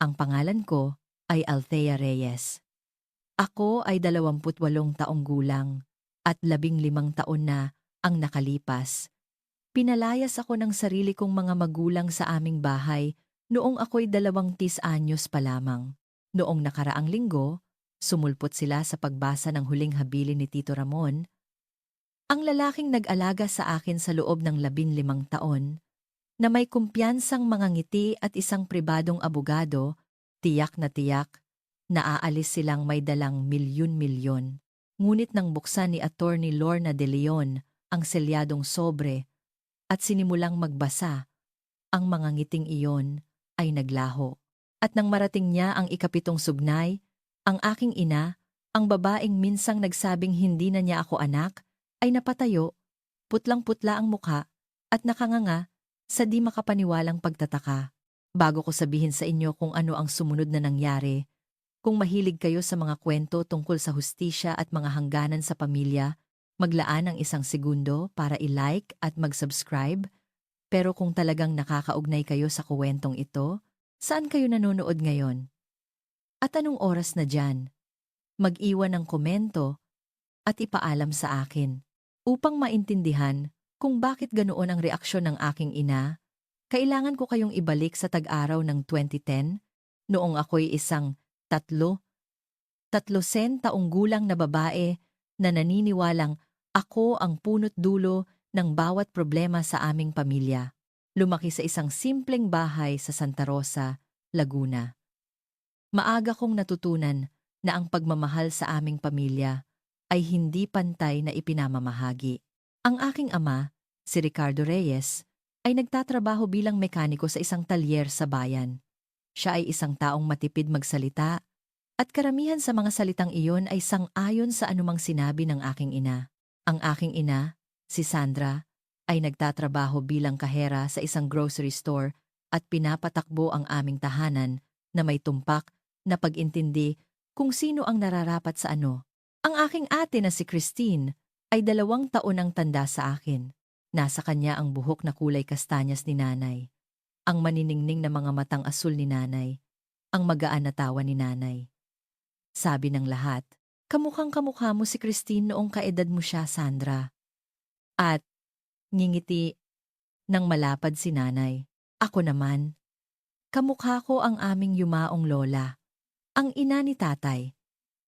Ang pangalan ko ay Althea Reyes. Ako ay 28 taong gulang at 15 taon na ang nakalipas. Pinalayas ako ng sarili kong mga magulang sa aming bahay noong ako'y 20 anyos pa lamang. Noong nakaraang linggo, sumulpot sila sa pagbasa ng huling habilin ni Tito Ramon, ang lalaking nag-alaga sa akin sa loob ng 15 taon, na may kumpiyansang mga ngiti at isang pribadong abogado, tiyak na aalis silang may dalang milyon-milyon. Ngunit nang buksan ni Attorney Lorna de Leon ang selyadong sobre at sinimulang magbasa, ang mga ngiting iyon ay naglaho. At nang marating niya ang ikapitong sugnay, ang aking ina, ang babaeng minsang nagsabing hindi na niya ako anak, ay napatayo, putlang-putla ang mukha, at nakanganga sa di makapaniwalang pagtataka. Bago ko sabihin sa inyo kung ano ang sumunod na nangyari, kung mahilig kayo sa mga kwento tungkol sa hustisya at mga hangganan sa pamilya, maglaan ng 1 segundo para i-like at mag-subscribe. Pero kung talagang nakakaugnay kayo sa kuwentong ito, saan kayo nanonood ngayon? At anong oras na dyan? Mag-iwan ng komento at ipaalam sa akin. Upang maintindihan kung bakit ganoon ang reaksyon ng aking ina, kailangan ko kayong ibalik sa tag-araw ng 2010, noong ako'y isang 33 taong gulang na babae na naniniwalang ako ang punot dulo ng bawat problema sa aming pamilya. Lumaki sa isang simpleng bahay sa Santa Rosa, Laguna. Maaga kong natutunan na ang pagmamahal sa aming pamilya ay hindi pantay na ipinamamahagi. Ang aking ama, si Ricardo Reyes, ay nagtatrabaho bilang mekaniko sa isang talyer sa bayan. Siya ay isang taong matipid magsalita at karamihan sa mga salitang iyon ay sang-ayon sa anumang sinabi ng aking ina. Ang aking ina, si Sandra, ay nagtatrabaho bilang kahera sa isang grocery store at pinapatakbo ang aming tahanan na may tumpak na pag-intindi kung sino ang nararapat sa ano. Ang aking ate na si Christine ay 2 taon ang tanda sa akin. Nasa kanya ang buhok na kulay kastanyas ni nanay, ang maniningning na mga matang asul ni nanay, ang magaan na tawa ni nanay. Sabi ng lahat, kamukhang kamukha mo si Christine noong kaedad mo siya, Sandra. At ngingiti ng malapad si nanay. Ako naman, kamukha ko ang aming yumaong lola, ang ina ni tatay.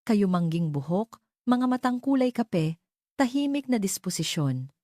Kayumangging buhok, mga matang kulay kape, tahimik na disposisyon.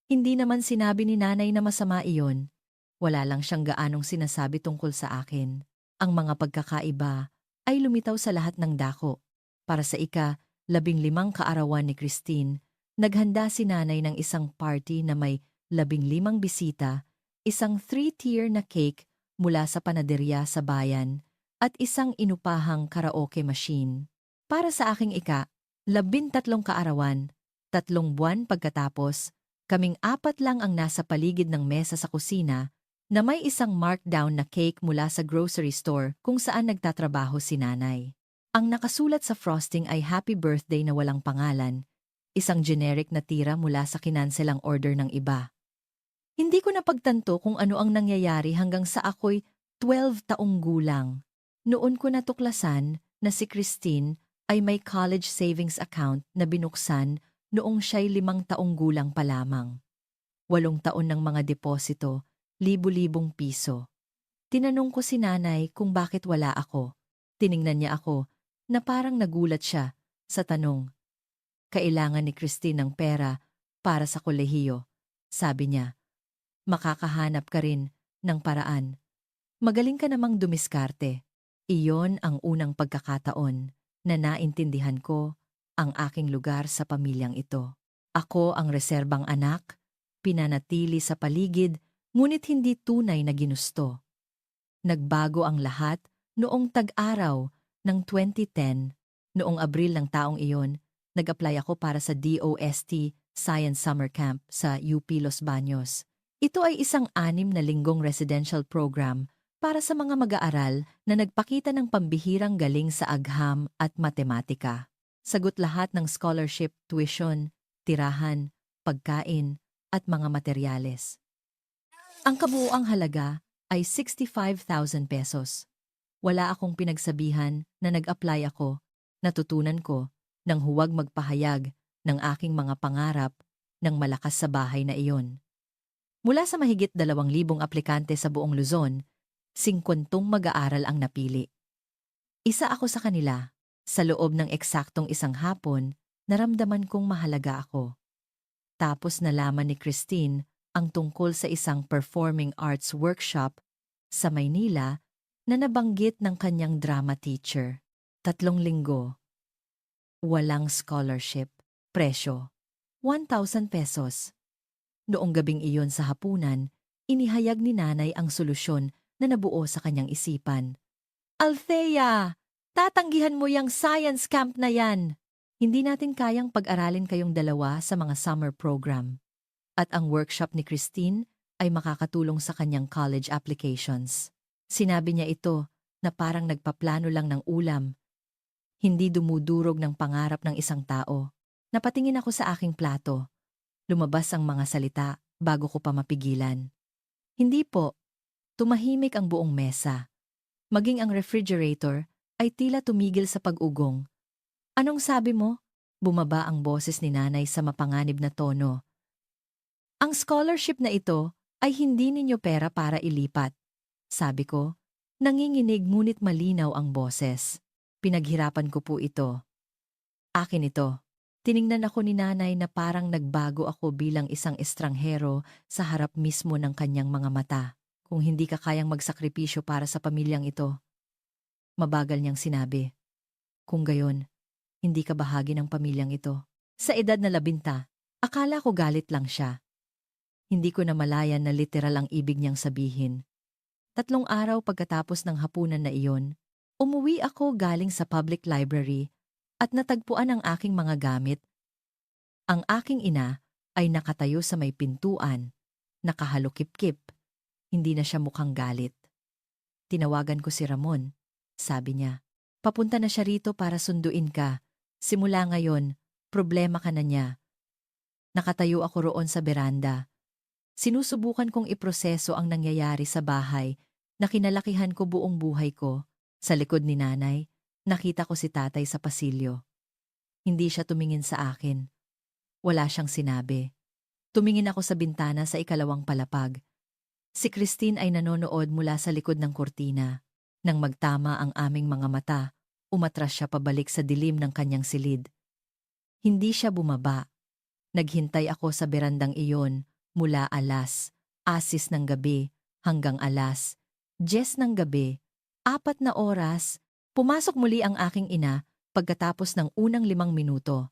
Hindi naman sinabi ni nanay na masama iyon. Wala lang siyang gaanong sinasabi tungkol sa akin. Ang mga pagkakaiba ay lumitaw sa lahat ng dako. Para sa ika-15 kaarawan ni Christine, naghanda si nanay ng isang party na may 15 bisita, isang 3-tier na cake mula sa panaderya sa bayan, at isang inupahang karaoke machine. Para sa aking ika-13 kaarawan, 3 buwan pagkatapos, kaming 4 lang ang nasa paligid ng mesa sa kusina na may isang markdown na cake mula sa grocery store kung saan nagtatrabaho si nanay. Ang nakasulat sa frosting ay happy birthday na walang pangalan, isang generic na tira mula sa kinanselang order ng iba. Hindi ko napagtanto kung ano ang nangyayari hanggang sa ako'y 12 taong gulang. Noon ko natuklasan na si Christine ay may college savings account na binuksan noong siya'y 5 taong gulang pa lamang. 8 taon ng mga deposito, libu-libong piso. Tinanong ko si nanay kung bakit wala ako. Tiningnan niya ako na parang nagulat siya sa tanong. Kailangan ni Christine ng pera para sa kolehiyo. Sabi niya, makakahanap ka rin ng paraan. Magaling ka namang dumiskarte. Iyon ang unang pagkakataon na naintindihan ko ang aking lugar sa pamilyang ito. Ako ang reserbang anak, pinanatili sa paligid, ngunit hindi tunay na ginusto. Nagbago ang lahat noong tag-araw ng 2010. Noong Abril ng taong iyon, nag-apply ako para sa DOST Science Summer Camp sa UP Los Baños. Ito ay isang 6 na linggong residential program para sa mga mag-aaral na nagpakita ng pambihirang galing sa agham at matematika. Sagot lahat ng scholarship, tuition, tirahan, pagkain, at mga materyales. Ang kabuuang halaga ay 65,000 pesos. Wala akong pinagsabihan na nag-apply ako. Natutunan ko nang huwag magpahayag ng aking mga pangarap ng malakas sa bahay na iyon. Mula sa mahigit 2,000 aplikante sa buong Luzon, 50 mag-aaral ang napili. Isa ako sa kanila. Sa loob ng eksaktong isang hapon, naramdaman kong mahalaga ako. Tapos nalaman ni Christine ang tungkol sa isang performing arts workshop sa Maynila na nabanggit ng kanyang drama teacher. 3 linggo. Walang scholarship. Presyo, 1,000 pesos. Noong gabing iyon sa hapunan, inihayag ni nanay ang solusyon na nabuo sa kanyang isipan. Althea, tatanggihan mo yung science camp na yan. Hindi natin kayang pag-aralin kayong dalawa sa mga summer program. At ang workshop ni Christine ay makakatulong sa kanyang college applications. Sinabi niya ito na parang nagpaplano lang ng ulam. Hindi dumudurog ng pangarap ng isang tao. Napatingin ako sa aking plato. Lumabas ang mga salita bago ko pa mapigilan. Hindi po. Tumahimik ang buong mesa. Maging ang refrigerator ay tila tumigil sa pag-ugong. Anong sabi mo? Bumaba ang boses ni nanay sa mapanganib na tono. Ang scholarship na ito ay hindi ninyo pera para ilipat. Sabi ko, nanginginig ngunit malinaw ang boses. Pinaghirapan ko po ito. Akin ito. Tiningnan ako ni nanay na parang nagbago ako bilang isang estranghero sa harap mismo ng kanyang mga mata. Kung hindi ka kayang magsakripisyo para sa pamilyang ito. Mabagal niyang sinabi. Kung gayon, hindi ka bahagi ng pamilyang ito. Sa edad na 11, akala ko galit lang siya. Hindi ko namalayan na literal ang ibig niyang sabihin. 3 araw pagkatapos ng hapunan na iyon, umuwi ako galing sa public library at natagpuan ang aking mga gamit. Ang aking ina ay nakatayo sa may pintuan, nakahalukip-kip. Hindi na siya mukhang galit. Tinawagan ko si Ramon. Sabi niya, papunta na siya rito para sunduin ka. Simula ngayon, problema ka na niya. Nakatayo ako roon sa beranda. Sinusubukan kong iproseso ang nangyayari sa bahay na kinalakihan ko buong buhay ko. Sa likod ni nanay, nakita ko si tatay sa pasilyo. Hindi siya tumingin sa akin. Wala siyang sinabi. Tumingin ako sa bintana sa ikalawang palapag. Si Christine ay nanonood mula sa likod ng kurtina. Nang magtama ang aming mga mata, umatras siya pabalik sa dilim ng kanyang silid. Hindi siya bumaba. Naghintay ako sa berandang iyon mula 6:00 ng gabi hanggang 10:00 ng gabi. 4 na oras. Pumasok muli ang aking ina pagkatapos ng unang 5 minuto.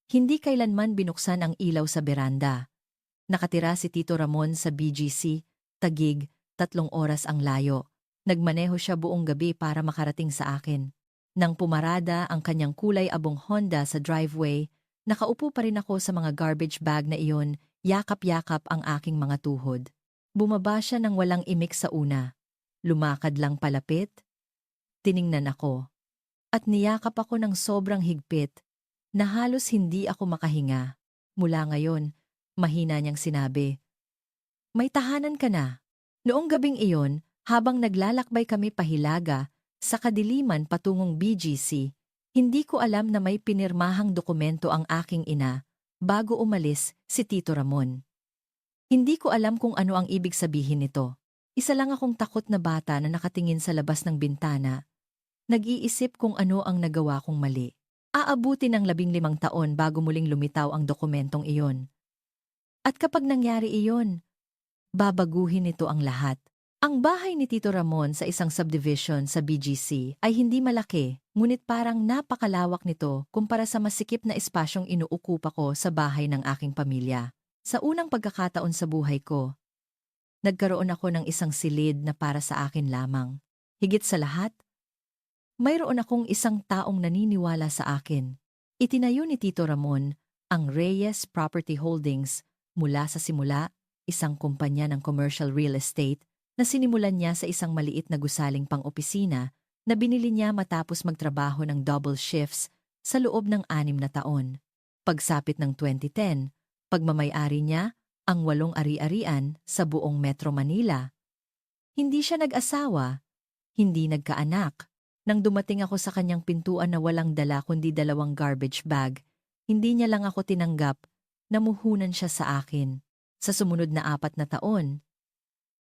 Hindi kailanman binuksan ang ilaw sa beranda. Nakatira si Tito Ramon sa BGC, Taguig, 3 oras ang layo. Nagmaneho siya buong gabi para makarating sa akin. Nang pumarada ang kanyang kulay abong Honda sa driveway, nakaupo pa rin ako sa mga garbage bag na iyon, yakap-yakap ang aking mga tuhod. Bumaba siya nang walang imik sa una. Lumakad lang palapit. Tiningnan ako. At niyakap ako ng sobrang higpit na halos hindi ako makahinga. Mula ngayon, mahina niyang sinabi, may tahanan ka na. Noong gabing iyon, habang naglalakbay kami pahilaga sa kadiliman patungong BGC, hindi ko alam na may pinirmahang dokumento ang aking ina bago umalis si Tito Ramon. Hindi ko alam kung ano ang ibig sabihin nito. Isa lang akong takot na bata na nakatingin sa labas ng bintana. Nag-iisip kung ano ang nagawa kong mali. Aabuti ng 15 taon bago muling lumitaw ang dokumentong iyon. At kapag nangyari iyon, babaguhin nito ang lahat. Ang bahay ni Tito Ramon sa isang subdivision sa BGC ay hindi malaki, ngunit parang napakalawak nito kumpara sa masikip na espasyong inuukupa ko sa bahay ng aking pamilya. Sa unang pagkakataon sa buhay ko, nagkaroon ako ng isang silid na para sa akin lamang. Higit sa lahat, mayroon akong isang taong naniniwala sa akin. Itinayo ni Tito Ramon ang Reyes Property Holdings mula sa simula, isang kumpanya ng commercial real estate na sinimulan niya sa isang maliit na gusaling pang-opisina na binili niya matapos magtrabaho ng double shifts sa loob ng 6 na taon. Pagsapit ng 2010, pagmamay-ari niya ang 8 ari-arian sa buong Metro Manila. Hindi siya nag-asawa, hindi nagkaanak. Nang dumating ako sa kanyang pintuan na walang dala kundi 2 garbage bag, hindi niya lang ako tinanggap, namuhunan siya sa akin. Sa sumunod na 4 na taon,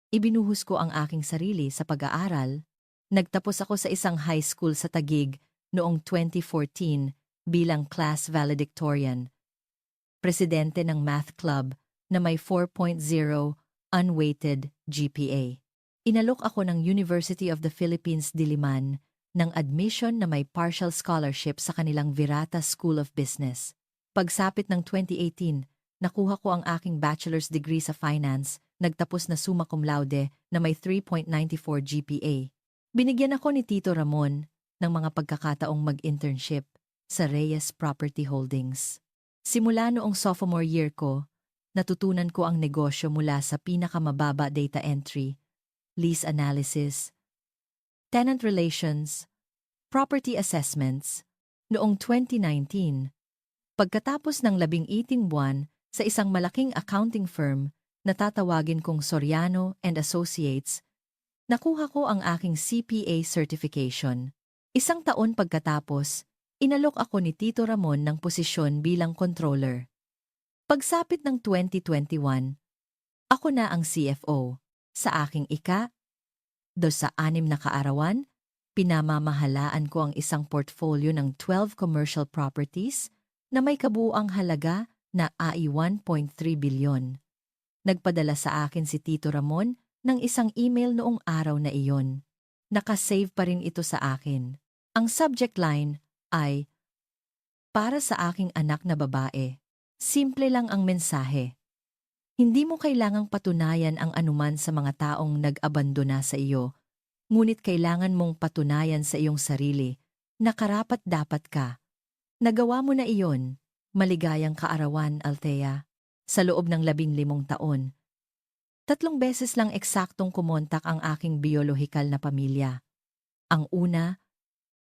ibinuhos ko ang aking sarili sa pag-aaral. Nagtapos ako sa isang high school sa Taguig noong 2014 bilang class valedictorian, presidente ng math club na may 4.0 unweighted GPA. Inalok ako ng University of the Philippines Diliman ng admission na may partial scholarship sa kanilang Virata School of Business. Pagsapit ng 2018, nakuha ko ang aking bachelor's degree sa finance, nagtapos na summa cum laude na may 3.94 GPA. Binigyan ako ni Tito Ramon ng mga pagkakataong mag-internship sa Reyes Property Holdings. Simula noong sophomore year ko, natutunan ko ang negosyo mula sa pinakamababa data entry, lease analysis, tenant relations, property assessments. Noong 2019, pagkatapos ng 18 buwan sa isang malaking accounting firm na tatawagin kong Soriano and Associates, nakuha ko ang aking CPA certification. 1 taon pagkatapos, inalok ako ni Tito Ramon ng posisyon bilang controller. Pagsapit ng 2021, ako na ang CFO. Sa aking sa 6 na kaarawan, pinamamahalaan ko ang isang portfolio ng 12 commercial properties na may kabuuang halaga na AI 1.3 bilyon. Nagpadala sa akin si Tito Ramon ng isang email noong araw na iyon. Nakasave pa rin ito sa akin. Ang subject line ay, "Para sa aking anak na babae." Simple lang ang mensahe. Hindi mo kailangang patunayan ang anuman sa mga taong nag-abandona sa iyo, ngunit kailangan mong patunayan sa iyong sarili na karapat-dapat ka. Nagawa mo na iyon. Maligayang kaarawan, Althea. Sa loob ng 15 taon, 3 beses lang eksaktong kumontak ang aking biolohikal na pamilya. Ang una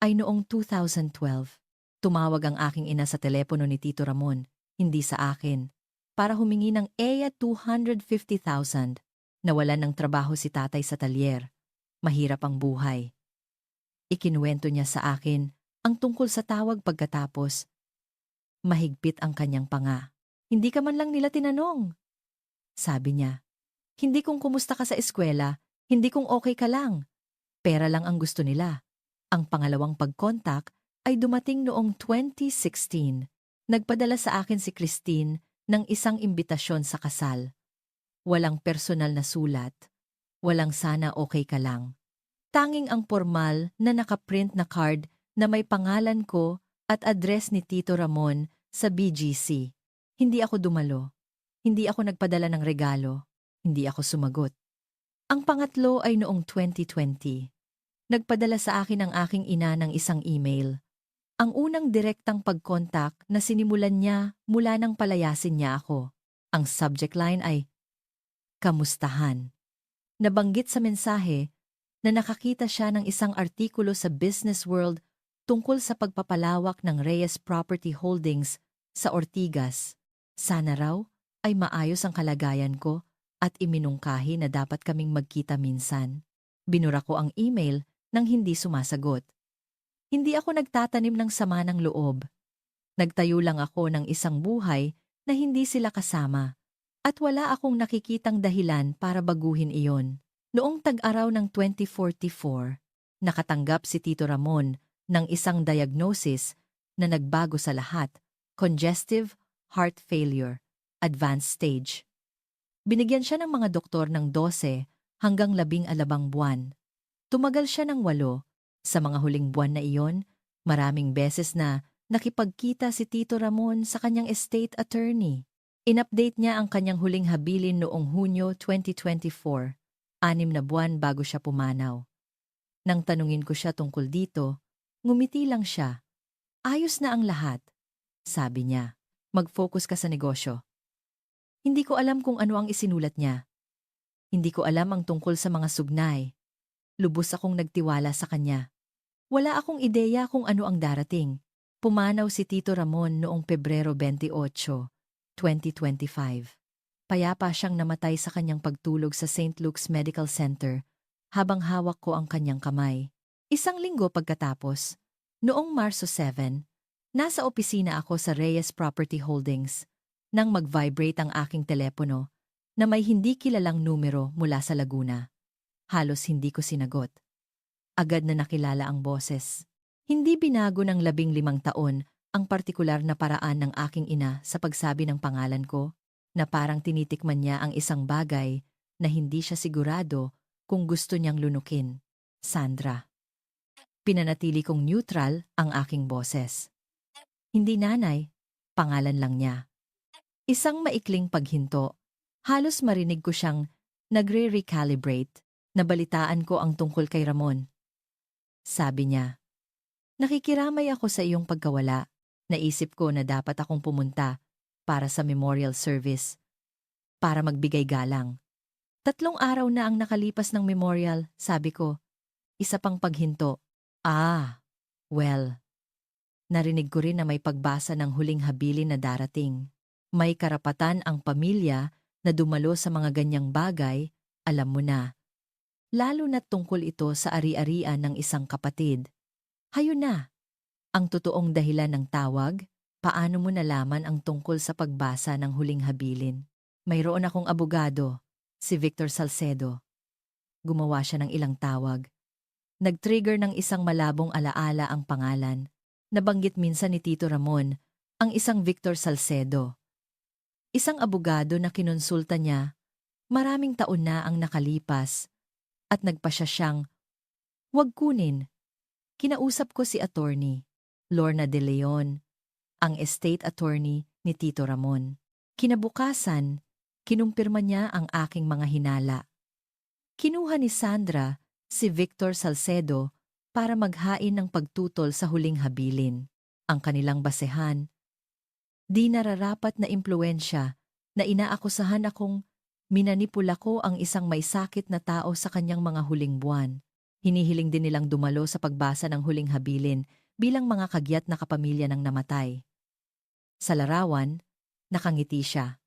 ay noong 2012. Tumawag ang aking ina sa telepono ni Tito Ramon, hindi sa akin, para humingi ng EA 250,000. Nawalan ng trabaho si tatay sa talyer. Mahirap ang buhay. Ikinuwento niya sa akin ang tungkol sa tawag pagkatapos. Mahigpit ang kanyang panga. "Hindi ka man lang nila tinanong." Sabi niya, "Hindi kung kumusta ka sa eskwela, hindi kung okay ka lang. Pera lang ang gusto nila." Ang pangalawang pag-contact ay dumating noong 2016. Nagpadala sa akin si Christine ng isang imbitasyon sa kasal. Walang personal na sulat. Walang "sana okay ka lang." Tanging ang formal na nakaprint na card na may pangalan ko at address ni Tito Ramon sa BGC. Hindi ako dumalo. Hindi ako nagpadala ng regalo. Hindi ako sumagot. Ang pangatlo ay noong 2020. Nagpadala sa akin ang aking ina ng isang email. Ang unang direktang pag-contact na sinimulan niya mula nang palayasin niya ako. Ang subject line ay, "Kamustahan." Nabanggit sa mensahe na nakakita siya ng isang artikulo sa Business World tungkol sa pagpapalawak ng Reyes Property Holdings sa Ortigas. Sana raw ay maayos ang kalagayan ko at iminungkahi na dapat kaming magkita minsan. Binura ko ang email nang hindi sumasagot. Hindi ako nagtatanim ng sama ng loob. Nagtayo lang ako ng isang buhay na hindi sila kasama at wala akong nakikitang dahilan para baguhin iyon. Noong tag-araw ng 2044, nakatanggap si Tito Ramon ng isang diagnosis na nagbago sa lahat, congestive heart failure, advanced stage. Binigyan siya ng mga doktor ng 12 hanggang 12 buwan. Tumagal siya ng 8. Sa mga huling buwan na iyon, maraming beses na nakipagkita si Tito Ramon sa kanyang estate attorney. In-update niya ang kanyang huling habilin noong Hunyo 2024. 6 na buwan bago siya pumanaw. Nang tanungin ko siya tungkol dito, ngumiti lang siya. "Ayos na ang lahat," sabi niya. "Mag-focus ka sa negosyo." Hindi ko alam kung ano ang isinulat niya. Hindi ko alam ang tungkol sa mga sugnay. Lubos akong nagtiwala sa kanya. Wala akong ideya kung ano ang darating. Pumanaw si Tito Ramon noong Pebrero 28, 2025. Payapa siyang namatay sa kanyang pagtulog sa St. Luke's Medical Center habang hawak ko ang kanyang kamay. Isang linggo pagkatapos, noong Marso 7, nasa opisina ako sa Reyes Property Holdings nang mag-vibrate ang aking telepono na may hindi kilalang numero mula sa Laguna. Halos hindi ko sinagot. Agad na nakilala ang boses. Hindi binago ng 15 taon ang partikular na paraan ng aking ina sa pagsabi ng pangalan ko, na parang tinitikman niya ang isang bagay na hindi siya sigurado kung gusto niyang lunukin. Sandra. Pinanatili kong neutral ang aking boses. Hindi nanay, pangalan lang niya. Isang maikling paghinto, halos marinig ko siyang nagre-recalibrate. Nabalitaan ko ang tungkol kay Ramon. Sabi niya, nakikiramay ako sa iyong pagkawala. Naisip ko na dapat akong pumunta para sa memorial service, para magbigay galang. 3 araw na ang nakalipas ng memorial, sabi ko. Isa pang paghinto. Well, narinig ko rin na may pagbasa ng huling habilin na darating. May karapatan ang pamilya na dumalo sa mga ganyang bagay, alam mo na. Lalo na tungkol ito sa ari-arian ng isang kapatid. Hayo na. Ang totoong dahilan ng tawag, paano mo nalaman ang tungkol sa pagbasa ng huling habilin? Mayroon akong abogado, si Victor Salcedo. Gumawa siya ng ilang tawag. Nag-trigger ng isang malabong alaala ang pangalan. Nabanggit minsan ni Tito Ramon, ang isang Victor Salcedo. Isang abogado na kinonsulta niya, maraming taon na ang nakalipas, at nagpasya siyang, "Wag kunin." Kinausap ko si attorney, Lorna De Leon, ang estate attorney ni Tito Ramon. Kinabukasan, kinumpirma niya ang aking mga hinala. Kinuha ni Sandra si Victor Salcedo para maghain ng pagtutol sa huling habilin. Ang kanilang basehan, di nararapat na impluensya na inaakusahan akong minanipula ko ang isang may sakit na tao sa kanyang mga huling buwan. Hinihiling din nilang dumalo sa pagbasa ng huling habilin bilang mga kagyat na kapamilya ng namatay. Sa larawan, nakangiti siya,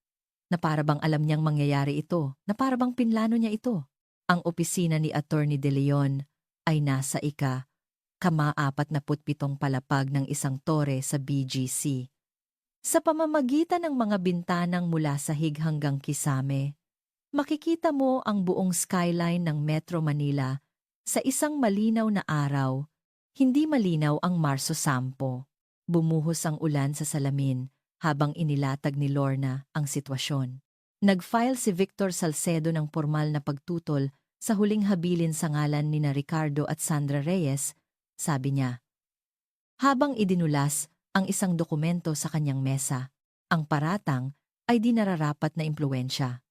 na para bang alam niyang mangyayari ito, na para bang pinlano niya ito. Ang opisina ni Attorney De Leon ay nasa ika-47 palapag ng isang tore sa BGC. Sa pamamagitan ng mga bintanang mula sahig hanggang kisame, makikita mo ang buong skyline ng Metro Manila sa isang malinaw na araw. Hindi malinaw ang Marso 10. Bumuhos ang ulan sa salamin habang inilatag ni Lorna ang sitwasyon. Nag-file si Victor Salcedo ng formal na pagtutol sa huling habilin sa ngalan ni Ricardo at Sandra Reyes, sabi niya. Habang idinulas ang isang dokumento sa kanyang mesa, ang paratang ay di nararapat na impluensya.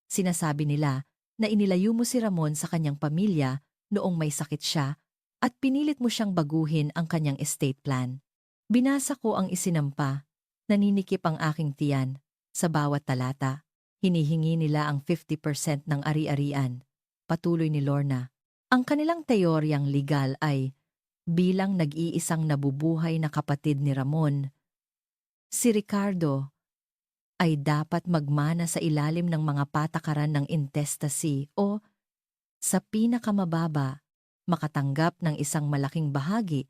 Sinasabi nila na inilayo mo si Ramon sa kanyang pamilya noong may sakit siya at pinilit mo siyang baguhin ang kanyang estate plan. Binasa ko ang isinampa, naninikip ang aking tiyan. Sa bawat talata, hinihingi nila ang 50% ng ari-arian. Patuloy ni Lorna. Ang kanilang teoryang legal ay bilang nag-iisang nabubuhay na kapatid ni Ramon, si Ricardo ay dapat magmana sa ilalim ng mga patakaran ng intestacy o, sa pinakamababa, makatanggap ng isang malaking bahagi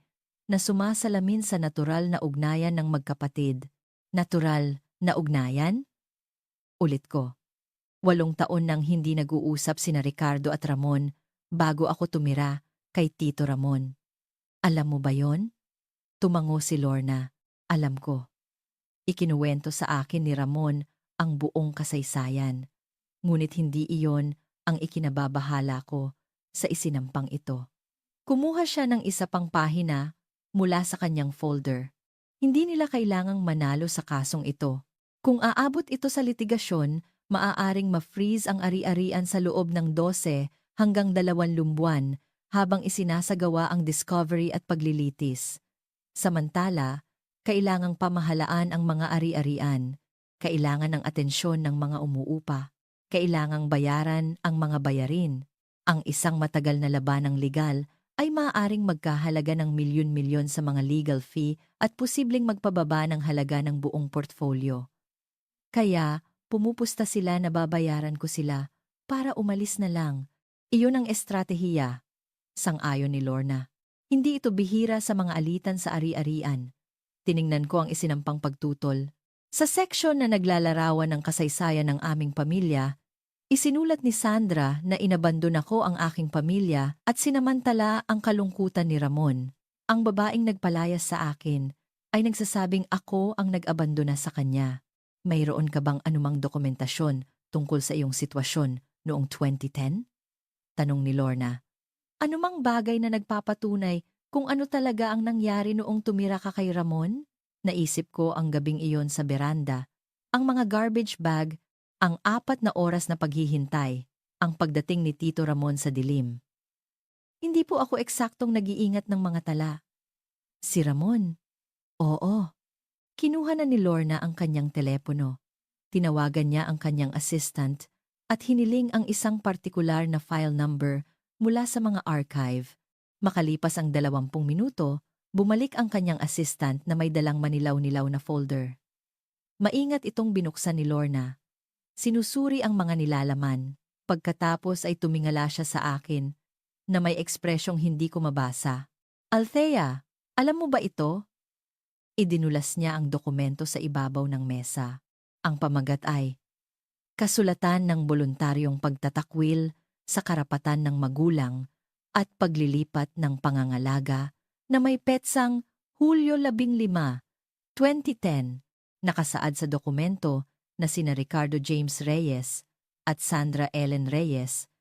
na sumasalamin sa natural na ugnayan ng magkapatid. Natural na ugnayan? Ulit ko. 8 taon nang hindi nag-uusap sina Ricardo at Ramon bago ako tumira kay Tito Ramon. Alam mo ba yon? Tumango si Lorna. Alam ko. Ikinuwento sa akin ni Ramon ang buong kasaysayan. Ngunit hindi iyon ang ikinababahala ko sa isinampang ito. Kumuha siya ng isa pang pahina mula sa kanyang folder. Hindi nila kailangang manalo sa kasong ito. Kung aabot ito sa litigasyon, maaaring ma-freeze ang ari-arian sa loob ng 12 hanggang 20 buwan habang isinasagawa ang discovery at paglilitis. Samantala, kailangang pamahalaan ang mga ari-arian, kailangan ng atensyon ng mga umuupa, kailangang bayaran ang mga bayarin. Ang isang matagal na labanang legal ay maaaring magkahalaga ng milyon-milyon sa mga legal fee at posibleng magpababa ng halaga ng buong portfolio. Kaya, pumupusta sila na babayaran ko sila para umalis na lang Iyon ang estratehiya, sang-ayon ni Lorna. Hindi ito bihira sa mga alitan sa ari-arian. Tiningnan ko ang isinampang pagtutol. Sa seksyon na naglalarawan ng kasaysayan ng aming pamilya, isinulat ni Sandra na inabandon ako ang aking pamilya at sinamantala ang kalungkutan ni Ramon. Ang babaeng nagpalayas sa akin ay nagsasabing ako ang nag-abandona sa kanya. Mayroon ka bang anumang dokumentasyon tungkol sa iyong sitwasyon noong 2010? Tanong ni Lorna. Anumang bagay na nagpapatunay kung ano talaga ang nangyari noong tumira ka kay Ramon? Naisip ko ang gabing iyon sa beranda. Ang mga garbage bag, ang 4 na oras na paghihintay, ang pagdating ni Tito Ramon sa dilim. Hindi po ako eksaktong nag-iingat ng mga tala. Si Ramon? Oo. Kinuha na ni Lorna ang kanyang telepono. Tinawagan niya ang kanyang assistant at hiniling ang isang partikular na file number mula sa mga archive. Makalipas ang 20 minuto, bumalik ang kanyang assistant na may dalang manilaw-nilaw na folder. Maingat itong binuksan ni Lorna. Sinusuri ang mga nilalaman. Pagkatapos ay tumingala siya sa akin na may ekspresyong hindi ko mabasa. Althea, alam mo ba ito? Idinulas niya ang dokumento sa ibabaw ng mesa. Ang pamagat ay, Kasulatan ng voluntaryong pagtatakwil sa karapatan ng magulang at paglilipat ng pangangalaga na may petsang Hulyo 15, 2010, nakasaad sa dokumento na sina Ricardo James Reyes at Sandra Ellen Reyes,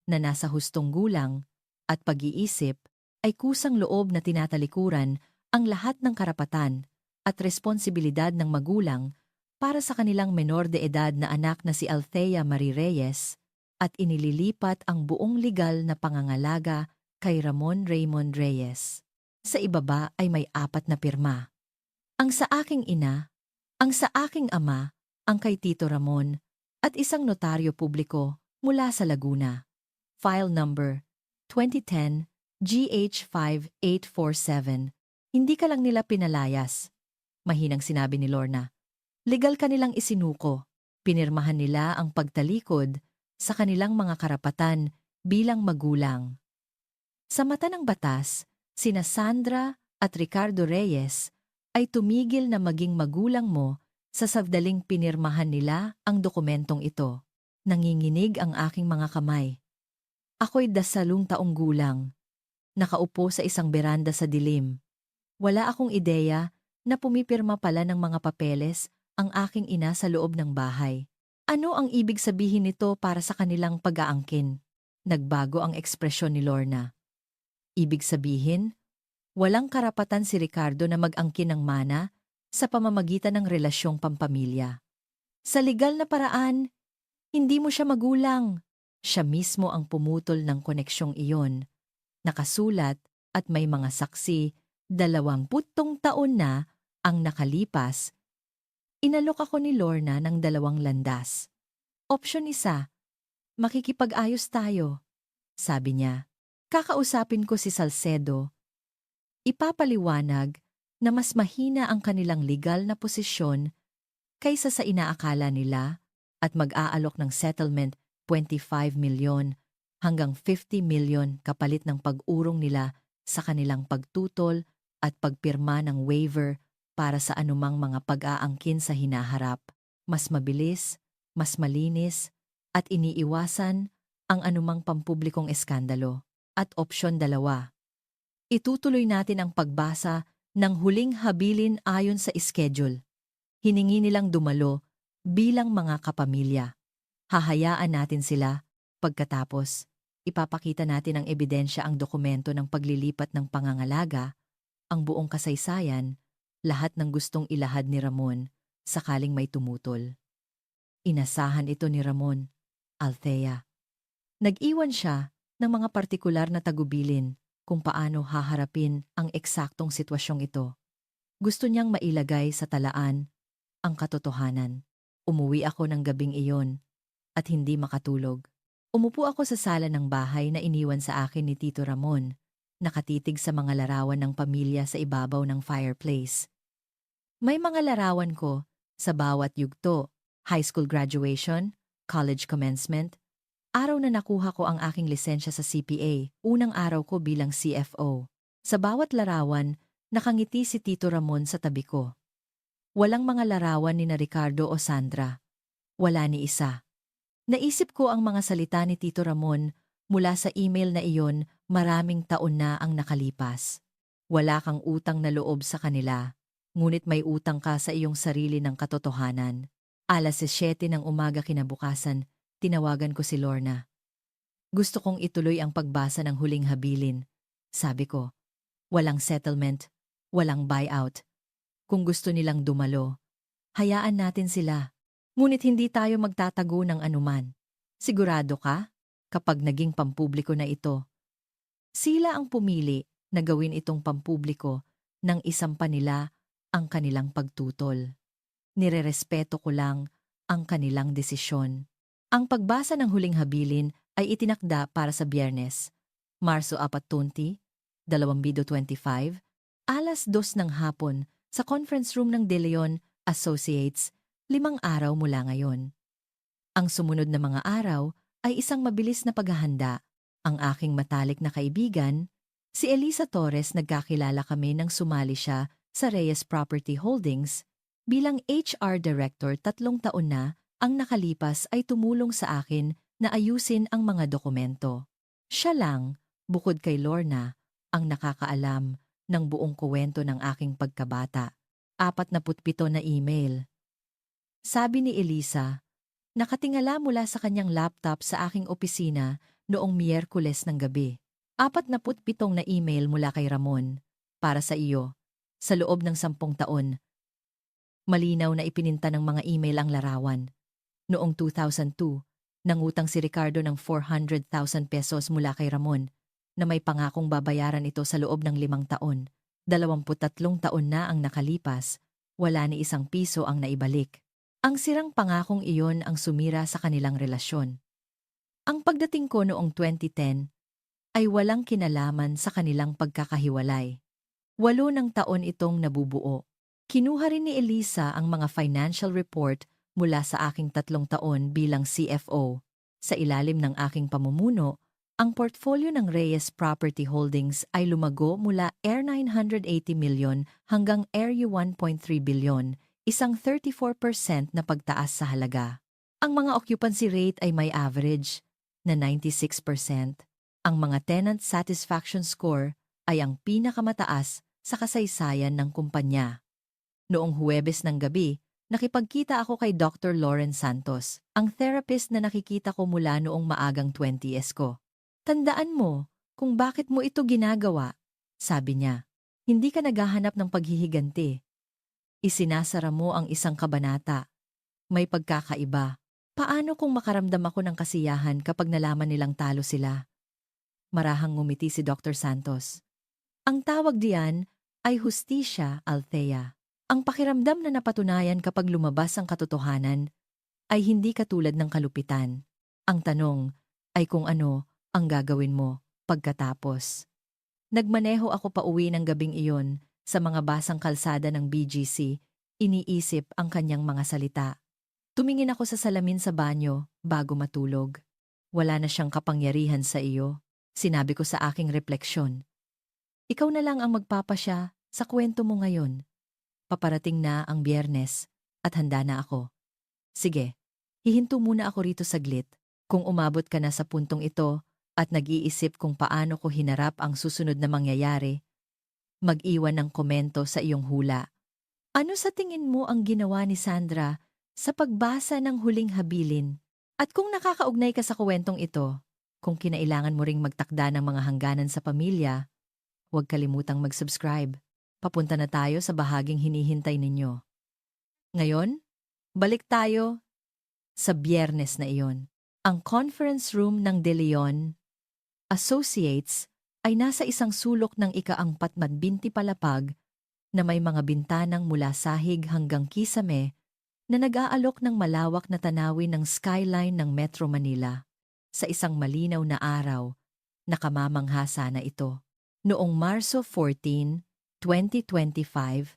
na nasa hustong gulang at pag-iisip ay kusang loob na tinatalikuran ang lahat ng karapatan at responsibilidad ng magulang para sa kanilang menor de edad na anak na si Althea Marie Reyes at inililipat ang buong legal na pangangalaga kay Ramon Raymond Reyes. Sa ibaba ay may 4 na pirma. Ang sa aking ina, ang sa aking ama, ang kay Tito Ramon, at isang notaryo publiko mula sa Laguna. File number 2010 GH5847. Hindi ka lang nila pinalayas. Mahinang sinabi ni Lorna. Legal kanilang isinuko. Pinirmahan nila ang pagtalikod sa kanilang mga karapatan bilang magulang. Sa mata ng batas, sina Sandra at Ricardo Reyes ay tumigil na maging magulang mo sa safdaling pinirmahan nila ang dokumentong ito. Nanginginig ang aking mga kamay. Ako'y 10 taong gulang. Nakaupo sa isang beranda sa dilim. Wala akong ideya na pumipirma pala ng mga papeles ang aking ina sa loob ng bahay. Ano ang ibig sabihin nito para sa kanilang pag-aangkin? Nagbago ang ekspresyon ni Lorna. Ibig sabihin, walang karapatan si Ricardo na mag-angkin ng mana sa pamamagitan ng relasyong pampamilya. Sa legal na paraan, hindi mo siya magulang. Siya mismo ang pumutol ng koneksyong iyon. Nakasulat at may mga saksi, 20 taon na ang nakalipas. Inalok ako ni Lorna ng 2 landas. Opsyon 1, makikipag-ayos tayo, sabi niya. Kakausapin ko si Salcedo. Ipapaliwanag na mas mahina ang kanilang legal na posisyon kaysa sa inaakala nila at mag-aalok ng settlement 25 milyon hanggang 50 milyon kapalit ng pag-urong nila sa kanilang pagtutol at pagpirma ng waiver para sa anumang mga pag-aangkin sa hinaharap. Mas mabilis, mas malinis, at iniiwasan ang anumang pampublikong eskandalo. At opsyon 2. Itutuloy natin ang pagbasa ng huling habilin ayon sa schedule. Hiningi nilang dumalo bilang mga kapamilya. Hahayaan natin sila. Pagkatapos, ipapakita natin ang ebidensya, ang dokumento ng paglilipat ng pangangalaga, ang buong kasaysayan, lahat ng gustong ilahad ni Ramon sakaling may tumutol. Inasahan ito ni Ramon, Althea. Nag-iwan siya ng mga partikular na tagubilin kung paano haharapin ang eksaktong sitwasyong ito. Gusto niyang mailagay sa talaan ang katotohanan. Umuwi ako ng gabing iyon at hindi makatulog. Umupo ako sa sala ng bahay na iniwan sa akin ni Tito Ramon, nakatitig sa mga larawan ng pamilya sa ibabaw ng fireplace. May mga larawan ko sa bawat yugto, high school graduation, college commencement, Araw na nakuha ko ang aking lisensya sa CPA, unang araw ko bilang CFO. Sa bawat larawan, nakangiti si Tito Ramon sa tabi ko. Walang mga larawan ni na Ricardo o Sandra. Wala ni isa. Naisip ko ang mga salita ni Tito Ramon mula sa email na iyon, maraming taon na ang nakalipas. Wala kang utang na loob sa kanila, ngunit may utang ka sa iyong sarili ng katotohanan. Alas 7 ng umaga kinabukasan, tinawagan ko si Lorna. Gusto kong ituloy ang pagbasa ng Huling Habilin. Sabi ko, walang settlement, walang buyout. Kung gusto nilang dumalo, hayaan natin sila. Ngunit hindi tayo magtatago ng anuman. Sigurado ka? Kapag naging pampubliko na ito. Sila ang pumili na gawin itong pampubliko nang isampa nila ang kanilang pagtutol. Nirerespeto ko lang ang kanilang desisyon. Ang pagbasa ng Huling Habilin ay itinakda para sa Biyernes, Marso 4, 2025, alas 2 ng hapon sa conference room ng De Leon Associates, 5 araw mula ngayon. Ang sumunod na mga araw ay isang mabilis na paghahanda. Ang aking matalik na kaibigan, si Elisa Torres, nagkakilala kami nang sumali siya sa Reyes Property Holdings bilang HR Director. 3 taon na ang nakalipas ay tumulong sa akin na ayusin ang mga dokumento. Siya lang, bukod kay Lorna, ang nakakaalam ng buong kuwento ng aking pagkabata. 47 na email. Sabi ni Elisa, nakatingala mula sa kanyang laptop sa aking opisina noong Miyerkules ng gabi. 47 na email mula kay Ramon. Para sa iyo, sa loob ng 10 taon. Malinaw na ipininta ng mga email ang larawan. Noong 2002, nangutang si Ricardo ng 400,000 pesos mula kay Ramon na may pangakong babayaran ito sa loob ng 5 taon. 23 taon na ang nakalipas, wala ni isang piso ang naibalik. Ang sirang pangakong iyon ang sumira sa kanilang relasyon. Ang pagdating ko noong 2010 ay walang kinalaman sa kanilang pagkakahiwalay. 8 ng taon itong nabubuo. Kinuha rin ni Elisa ang mga financial report mula sa aking 3 taon bilang CFO. Sa ilalim ng aking pamumuno, ang portfolio ng Reyes Property Holdings ay lumago mula Air 980 million hanggang Air 1.3 billion, isang 34% na pagtaas sa halaga. Ang mga occupancy rate ay may average na 96%. Ang mga tenant satisfaction score ay ang pinakamataas sa kasaysayan ng kumpanya. Noong Huwebes ng gabi, nakipagkita ako kay Dr. Lauren Santos, ang therapist na nakikita ko mula noong maagang 20s ko. Tandaan mo kung bakit mo ito ginagawa, sabi niya. Hindi ka naghahanap ng paghihiganti. Isinasara mo ang isang kabanata. May pagkakaiba. Paano kung makaramdam ako ng kasiyahan kapag nalaman nilang talo sila? Marahang ngumiti si Dr. Santos. Ang tawag diyan ay hustisya, Althea. Ang pakiramdam na napatunayan kapag lumabas ang katotohanan ay hindi katulad ng kalupitan. Ang tanong ay kung ano ang gagawin mo pagkatapos. Nagmaneho ako pauwi ng gabing iyon sa mga basang kalsada ng BGC, iniisip ang kanyang mga salita. Tumingin ako sa salamin sa banyo bago matulog. Wala na siyang kapangyarihan sa iyo, sinabi ko sa aking refleksyon. Ikaw na lang ang magpapasya sa kwento mo ngayon. Paparating na ang Biyernes at handa na ako. Sige, hihinto muna ako rito saglit. Kung umabot ka na sa puntong ito at nag-iisip kung paano ko hinarap ang susunod na mangyayari, mag-iwan ng komento sa iyong hula. Ano sa tingin mo ang ginawa ni Sandra sa pagbasa ng Huling Habilin? At kung nakakaugnay ka sa kwentong ito, kung kinailangan mo ring magtakda ng mga hangganan sa pamilya, huwag kalimutang mag-subscribe. Papunta na tayo sa bahaging hinihintay ninyo. Ngayon, balik tayo sa Biyernes na iyon. Ang conference room ng De Leon Associates ay nasa isang sulok ng ika-40 palapag na may mga bintanang mula sahig hanggang kisame na nag-aalok ng malawak na tanawin ng skyline ng Metro Manila. Sa isang malinaw na araw, nakamamangha sana ito. Noong Marso 14, 2025,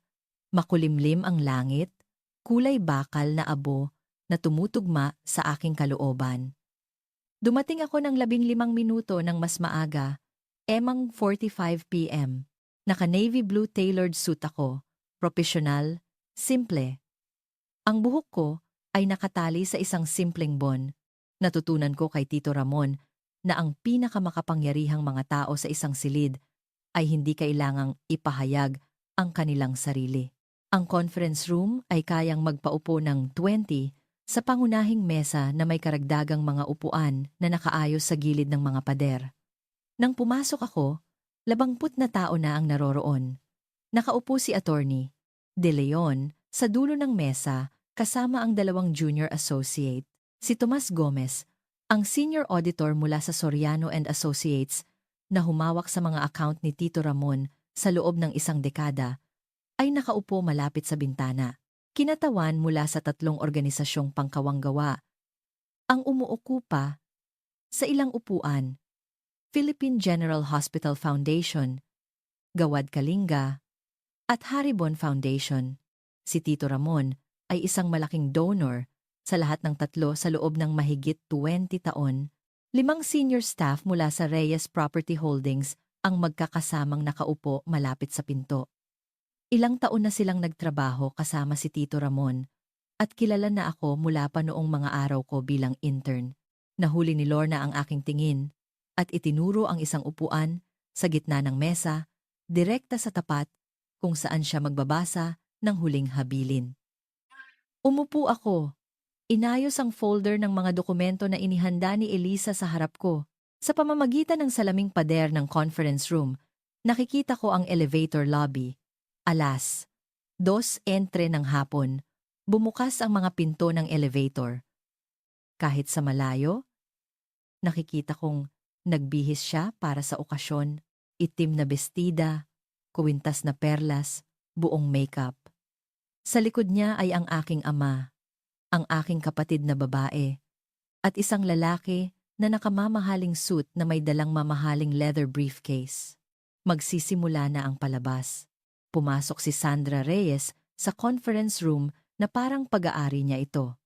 makulimlim ang langit, kulay bakal na abo na tumutugma sa aking kalooban. Dumating ako ng 15 minuto ng mas maaga, emang 45 p.m. Naka-navy blue tailored suit ako, profesional, simple. Ang buhok ko ay nakatali sa isang simpleng bon. Natutunan ko kay Tito Ramon na ang pinakamakapangyarihang mga tao sa isang silid ay hindi kailangang ipahayag ang kanilang sarili. Ang conference room ay kayang magpaupo ng 20 sa pangunahing mesa na may karagdagang mga upuan na nakaayos sa gilid ng mga pader. Nang pumasok ako, 20 na tao na ang naroroon. Nakaupo si Attorney De Leon sa dulo ng mesa kasama ang 2 junior associate. Si Tomas Gomez, ang senior auditor mula sa Soriano and Associates na humawak sa mga account ni Tito Ramon sa loob ng 1 dekada, ay nakaupo malapit sa bintana. Kinatawan mula sa 3 organisasyong pangkawanggawa. Ang umuupo pa sa ilang upuan, Philippine General Hospital Foundation, Gawad Kalinga, at Haribon Foundation. Si Tito Ramon ay isang malaking donor sa lahat ng 3 sa loob ng mahigit 20 taon. 5 senior staff mula sa Reyes Property Holdings ang magkakasamang nakaupo malapit sa pinto. Ilang taon na silang nagtrabaho kasama si Tito Ramon at kilala na ako mula pa noong mga araw ko bilang intern. Nahuli ni Lorna ang aking tingin at itinuro ang isang upuan sa gitna ng mesa, direkta sa tapat kung saan siya magbabasa ng huling habilin. Umupo ako. Inayos ang folder ng mga dokumento na inihanda ni Elisa sa harap ko. Sa pamamagitan ng salaming pader ng conference room, nakikita ko ang elevator lobby. Alas, 2:00 ng hapon, bumukas ang mga pinto ng elevator. Kahit sa malayo, nakikita kong nagbihis siya para sa okasyon, itim na bestida, kuwintas na perlas, buong makeup. Sa likod niya ay ang aking ama, ang aking kapatid na babae, at isang lalaki na nakamamahaling suit na may dalang mamahaling leather briefcase. Magsisimula na ang palabas. Pumasok si Sandra Reyes sa conference room na parang pag-aari niya ito.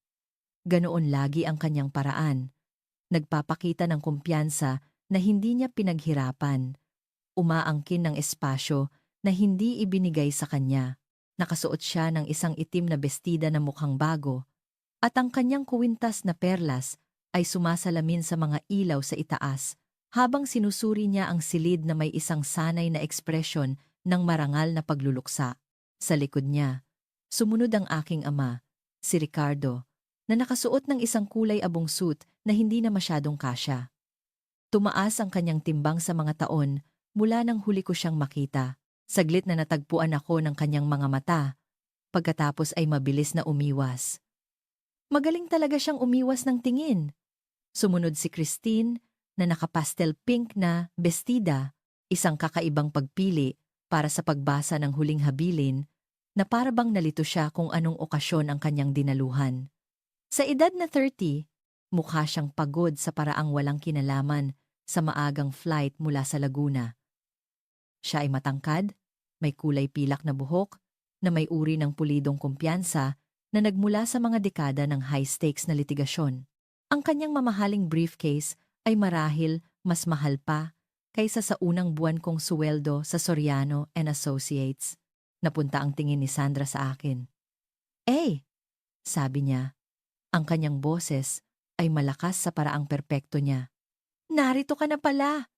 Ganoon lagi ang kanyang paraan. Nagpapakita ng kumpiyansa na hindi niya pinaghirapan. Umaangkin ng espasyo na hindi ibinigay sa kanya. Nakasuot siya ng isang itim na bestida na mukhang bago, at ang kanyang kuwintas na perlas ay sumasalamin sa mga ilaw sa itaas habang sinusuri niya ang silid na may isang sanay na ekspresyon ng marangal na pagluluksa. Sa likod niya, sumunod ang aking ama, si Ricardo, na nakasuot ng isang kulay abong suit na hindi na masyadong kasya. Tumaas ang kanyang timbang sa mga taon mula nang huli ko siyang makita. Saglit na natagpuan ako ng kanyang mga mata, pagkatapos ay mabilis na umiwas. Magaling talaga siyang umiwas ng tingin. Sumunod si Christine na nakapastel pink na bestida, isang kakaibang pagpili para sa pagbasa ng huling habilin na parabang nalito siya kung anong okasyon ang kanyang dinaluhan. Sa edad na 30, mukha siyang pagod sa paraang walang kinalaman sa maagang flight mula sa Laguna. Siya ay matangkad, may kulay pilak na buhok, na may uri ng pulidong kumpiyansa na nagmula sa mga dekada ng high-stakes na litigasyon. Ang kanyang mamahaling briefcase ay marahil mas mahal pa kaysa sa unang buwan kong suweldo sa Soriano and Associates. Napunta ang tingin ni Sandra sa akin. Sabi niya. Ang kanyang boses ay malakas sa paraang perpekto niya. Narito ka na pala.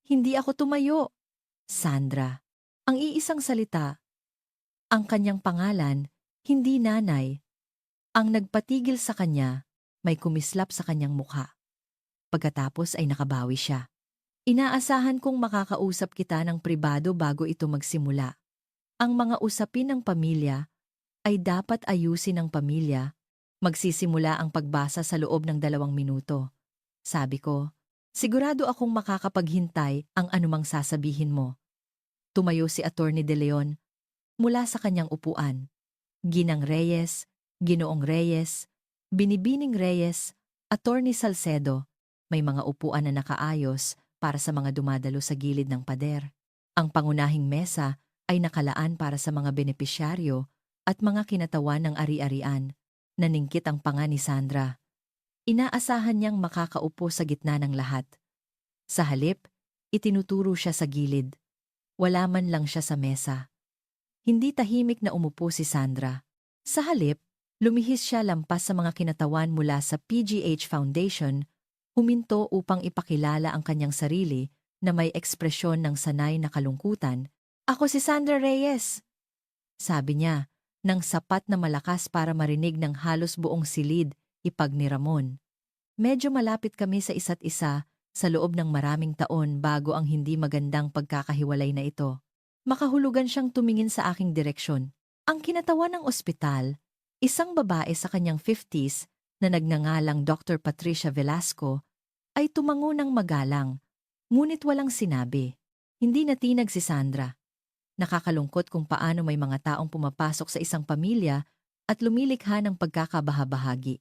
Hindi ako tumayo. Sandra. Ang iisang salita. Ang kanyang pangalan, hindi nanay. Ang nagpatigil sa kanya, may kumislap sa kanyang mukha. Pagkatapos ay nakabawi siya. Inaasahan kong makakausap kita ng pribado bago ito magsimula. Ang mga usapin ng pamilya ay dapat ayusin ng pamilya. Magsisimula ang pagbasa sa loob ng 2 minuto. Sabi ko, sigurado akong makakapaghintay ang anumang sasabihin mo. Tumayo si Attorney De Leon mula sa kanyang upuan. Ginang Reyes, Ginoong Reyes, Binibining Reyes, Attorney Salcedo, may mga upuan na nakaayos para sa mga dumadalo sa gilid ng pader. Ang pangunahing mesa ay nakalaan para sa mga benepisyaryo at mga kinatawan ng ari-arian. Naningkit ang panga ni Sandra. Inaasahan niyang makakaupo sa gitna ng lahat. Sa halip, itinuturo siya sa gilid. Wala man lang siya sa mesa. Hindi tahimik na umupo si Sandra. Sa halip, lumihis siya lampas sa mga kinatawan mula sa PGH Foundation, huminto upang ipakilala ang kanyang sarili na may ekspresyon ng sanay na kalungkutan. "Ako si Sandra Reyes," sabi niya, nang sapat na malakas para marinig ng halos buong silid ipag ni Ramon. Medyo malapit kami sa isa't isa sa loob ng maraming taon bago ang hindi magandang pagkakahiwalay na ito. Makahulugan siyang tumingin sa aking direksyon. Ang kinatawan ng ospital, isang babae sa kanyang 50s na nagngangalang Dr. Patricia Velasco, ay tumango ng magalang, ngunit walang sinabi. Hindi natinag si Sandra. Nakakalungkot kung paano may mga taong pumapasok sa isang pamilya at lumilikha ng pagkakabahabahagi.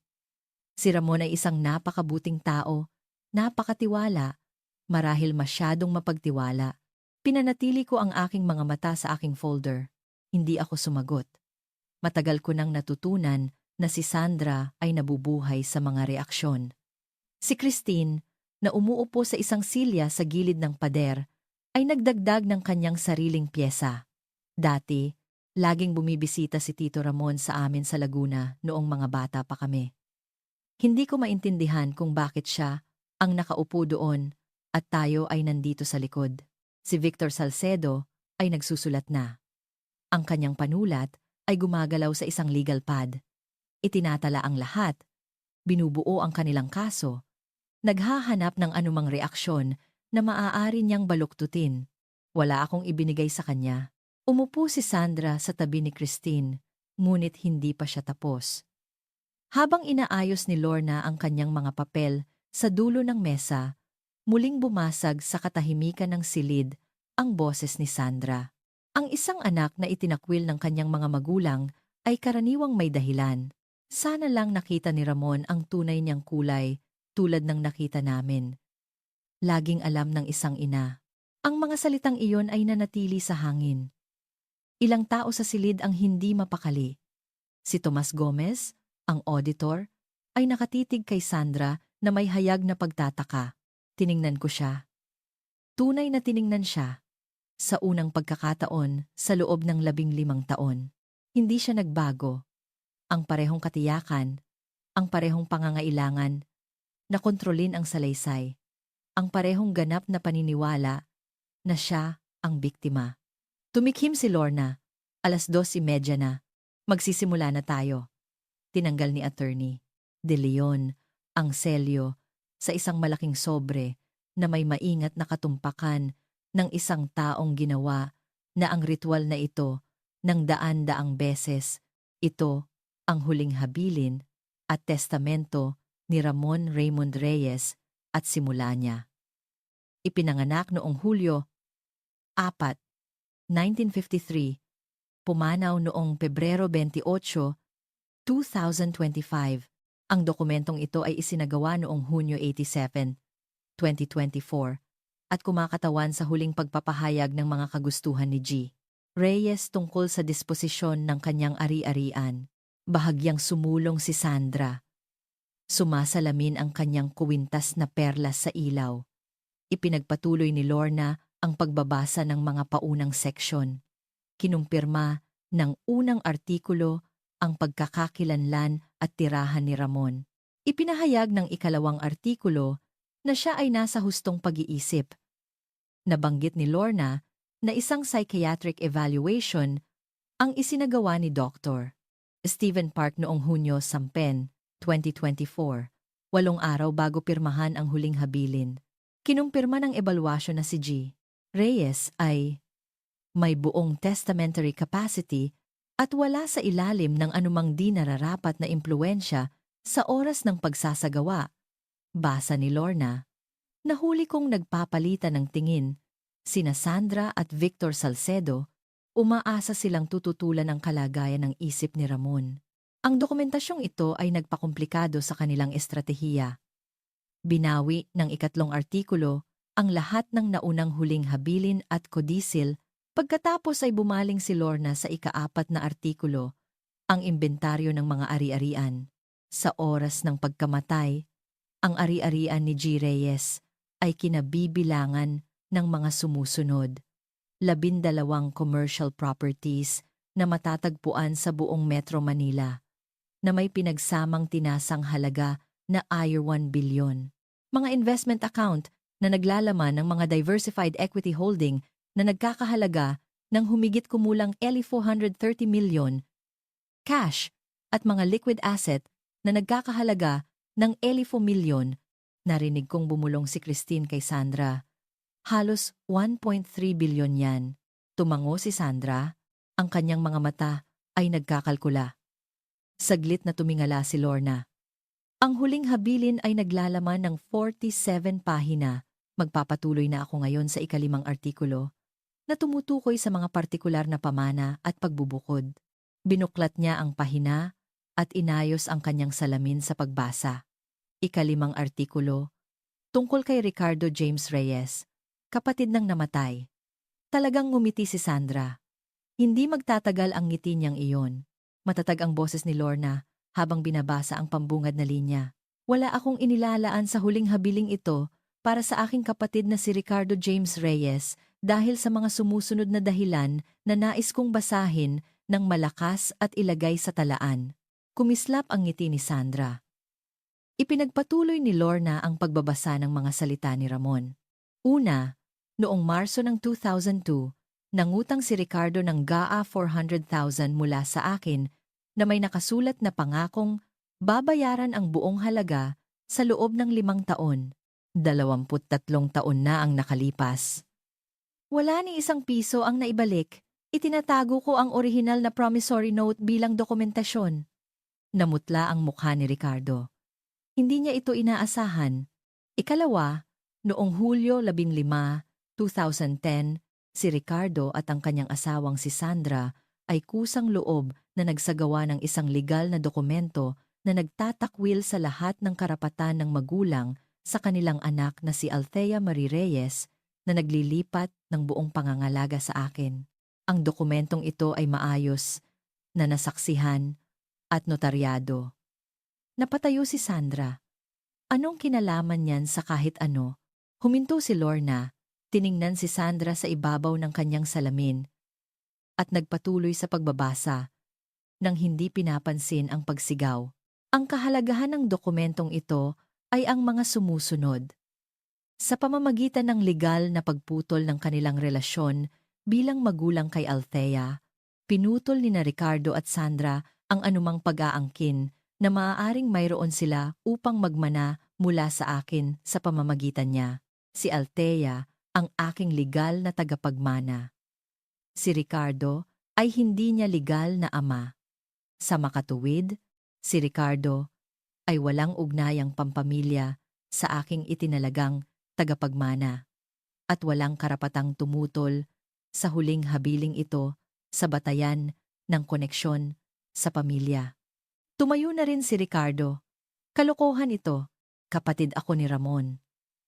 Si Ramon ay isang napakabuting tao, napakatiwala, marahil masyadong mapagtiwala. Pinanatili ko ang aking mga mata sa aking folder. Hindi ako sumagot. Matagal ko nang natutunan na si Sandra ay nabubuhay sa mga reaksyon. Si Christine, na umuupo sa isang silya sa gilid ng pader, ay nagdagdag ng kanyang sariling pyesa. Dati, laging bumibisita si Tito Ramon sa amin sa Laguna noong mga bata pa kami. Hindi ko maintindihan kung bakit siya ang nakaupo doon at tayo ay nandito sa likod. Si Victor Salcedo ay nagsusulat na. Ang kanyang panulat ay gumagalaw sa isang legal pad. Itinatala ang lahat, binubuo ang kanilang kaso, naghahanap ng anumang reaksyon na maaari niyang baluktutin. Wala akong ibinigay sa kanya. Umupo si Sandra sa tabi ni Christine, ngunit hindi pa siya tapos. Habang inaayos ni Lorna ang kanyang mga papel sa dulo ng mesa, muling bumasag sa katahimikan ng silid ang boses ni Sandra. Ang isang anak na itinakwil ng kanyang mga magulang ay karaniwang may dahilan. Sana lang nakita ni Ramon ang tunay niyang kulay tulad ng nakita namin. Laging alam ng isang ina. Ang mga salitang iyon ay nanatili sa hangin. Ilang tao sa silid ang hindi mapakali. Si Tomas Gomez, ang auditor, ay nakatitig kay Sandra na may hayag na pagtataka. Tiningnan ko siya. Tunay na tiningnan siya. Sa unang pagkakataon sa loob ng 15 taon. Hindi siya nagbago. Ang parehong katiyakan, ang parehong pangangailangan, na kontrolin ang salaysay. Ang parehong ganap na paniniwala na siya ang biktima. Tumikhim si Lorna. 2:30 na. Magsisimula na tayo. Tinanggal ni Attorney De Leon ang selyo sa isang malaking sobre na may maingat na katumpakan ng isang taong ginawa na ang ritual na ito ng daan-daang beses. Ito ang huling habilin at testamento ni Ramon Raymond Reyes at simula niya. Ipinanganak noong Hulyo 4, 1953, pumanaw noong Pebrero 28, 2025. Ang dokumentong ito ay isinagawa noong Hunyo 87, 2024 at kumakatawan sa huling pagpapahayag ng mga kagustuhan ni G. Reyes tungkol sa disposisyon ng kanyang ari-arian. Bahagyang sumulong si Sandra. Sumasalamin ang kanyang kuwintas na perlas sa ilaw. Ipinagpatuloy ni Lorna ang pagbabasa ng mga paunang seksyon. Kinumpirma ng unang artikulo ang pagkakakilanlan at tirahan ni Ramon. Ipinahayag ng ikalawang artikulo na siya ay nasa hustong pag-iisip. Nabanggit ni Lorna na isang psychiatric evaluation ang isinagawa ni Dr. Stephen Park noong Hunyo 10, 2024, 8 araw bago pirmahan ang huling habilin. Kinumpirma ng ebalwasyon na si G. Reyes ay may buong testamentary capacity at wala sa ilalim ng anumang di nararapat na impluensya sa oras ng pagsasagawa. Basa ni Lorna. Nahuli kong nagpapalitan ng tingin, sina Sandra at Victor Salcedo, umaasa silang tututulan ang kalagayan ng isip ni Ramon. Ang dokumentasyong ito ay nagpakomplikado sa kanilang estratehiya. Binawi ng ikatlong artikulo ang lahat ng naunang huling habilin at kodisil. Pagkatapos ay bumaling si Lorna sa ika-4 na artikulo, ang imbentaryo ng mga ari-arian. Sa oras ng pagkamatay, Ang ari-arian ni G. Reyes ay kinabibilangan ng mga sumusunod. 12 commercial properties na matatagpuan sa buong Metro Manila na may pinagsamang tinasang halaga na higher 1 billion. Mga investment account na naglalaman ng mga diversified equity holding na nagkakahalaga ng humigit kumulang 430 million, cash at mga liquid asset na nagkakahalaga ng 4 million. Narinig kong bumulong si Christine kay Sandra. Halos 1.3 billion yan. Tumango si Sandra, ang kanyang mga mata ay nagkakalkula. Saglit na tumingala si Lorna. Ang huling habilin ay naglalaman ng 47 pahina. Magpapatuloy na ako ngayon sa ika-5 artikulo na tumutukoy sa mga partikular na pamana at pagbubukod. Binuklat niya ang pahina at inayos ang kanyang salamin sa pagbasa. Ika-5 artikulo, tungkol kay Ricardo James Reyes, kapatid ng namatay. Talagang ngumiti si Sandra. Hindi magtatagal ang ngiti niyang iyon. Matatag ang boses ni Lorna habang binabasa ang pambungad na linya. Wala akong inilalaan sa huling habiling ito para sa aking kapatid na si Ricardo James Reyes dahil sa mga sumusunod na dahilan na nais kong basahin ng malakas at ilagay sa talaan. Kumislap ang ngiti ni Sandra. Ipinagpatuloy ni Lorna ang pagbabasa ng mga salita ni Ramon. Una, noong Marso ng 2002, nangutang si Ricardo ng GAA 400,000 mula sa akin na may nakasulat na pangakong babayaran ang buong halaga sa loob ng 5 taon. 23 taon na ang nakalipas. Wala ni isang piso ang naibalik. Itinatago ko ang orihinal na promissory note bilang dokumentasyon. Namutla ang mukha ni Ricardo. Hindi niya ito inaasahan. Ikalawa, noong Hulyo 15, 2010, si Ricardo at ang kanyang asawang si Sandra ay kusang loob na nagsagawa ng isang legal na dokumento na nagtatakwil sa lahat ng karapatan ng magulang sa kanilang anak na si Althea Marie Reyes na naglilipat ng buong pangangalaga sa akin. Ang dokumentong ito ay maayos, na nasaksihan at notaryado. Napatayo si Sandra. Anong kinalaman niyan sa kahit ano? Huminto si Lorna, tiningnan si Sandra sa ibabaw ng kanyang salamin at nagpatuloy sa pagbabasa nang hindi pinapansin ang pagsigaw. Ang kahalagahan ng dokumentong ito ay ang mga sumusunod. Sa pamamagitan ng legal na pagputol ng kanilang relasyon bilang magulang kay Althea, pinutol ni na Ricardo at Sandra ang anumang pag-aangkin na maaaring mayroon sila upang magmana mula sa akin sa pamamagitan niya. Si Althea ang aking legal na tagapagmana. Si Ricardo ay hindi niya legal na ama. Sa makatuwid, si Ricardo ay walang ugnayang pampamilya sa aking itinalagang tagapagmana at walang karapatang tumutol sa huling habiling ito sa batayan ng koneksyon sa pamilya. Tumayo na rin si Ricardo. Kalokohan ito, kapatid ako ni Ramon.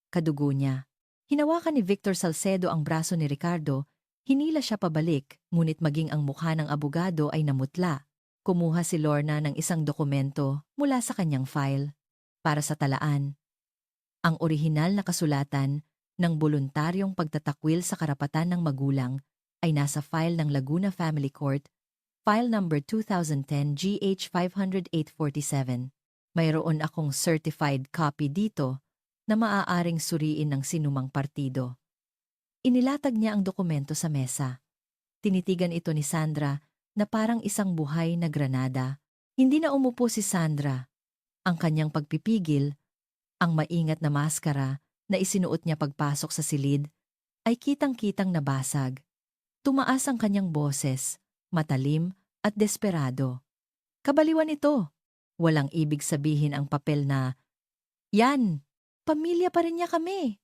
Kadugo niya. Hinawakan ni Victor Salcedo ang braso ni Ricardo, hinila siya pabalik, ngunit maging ang mukha ng abogado ay namutla. Kumuha si Lorna ng isang dokumento mula sa kanyang file para sa talaan. Ang orihinal na kasulatan ng voluntaryong pagtatakwil sa karapatan ng magulang ay nasa file ng Laguna Family Court, file number 2010 GH 50847. Mayroon akong certified copy dito na maaaring suriin ng sinumang partido. Inilatag niya ang dokumento sa mesa. Tinitigan ito ni Sandra na parang isang buhay na granada. Hindi na umupo si Sandra. Ang kanyang pagpipigil, ang maingat na maskara na isinuot niya pagpasok sa silid, ay kitang-kitang nabasag. Tumaas ang kanyang boses, matalim at desperado. Kabaliwan ito. Walang ibig sabihin ang papel na, "Yan, pamilya pa rin niya kami."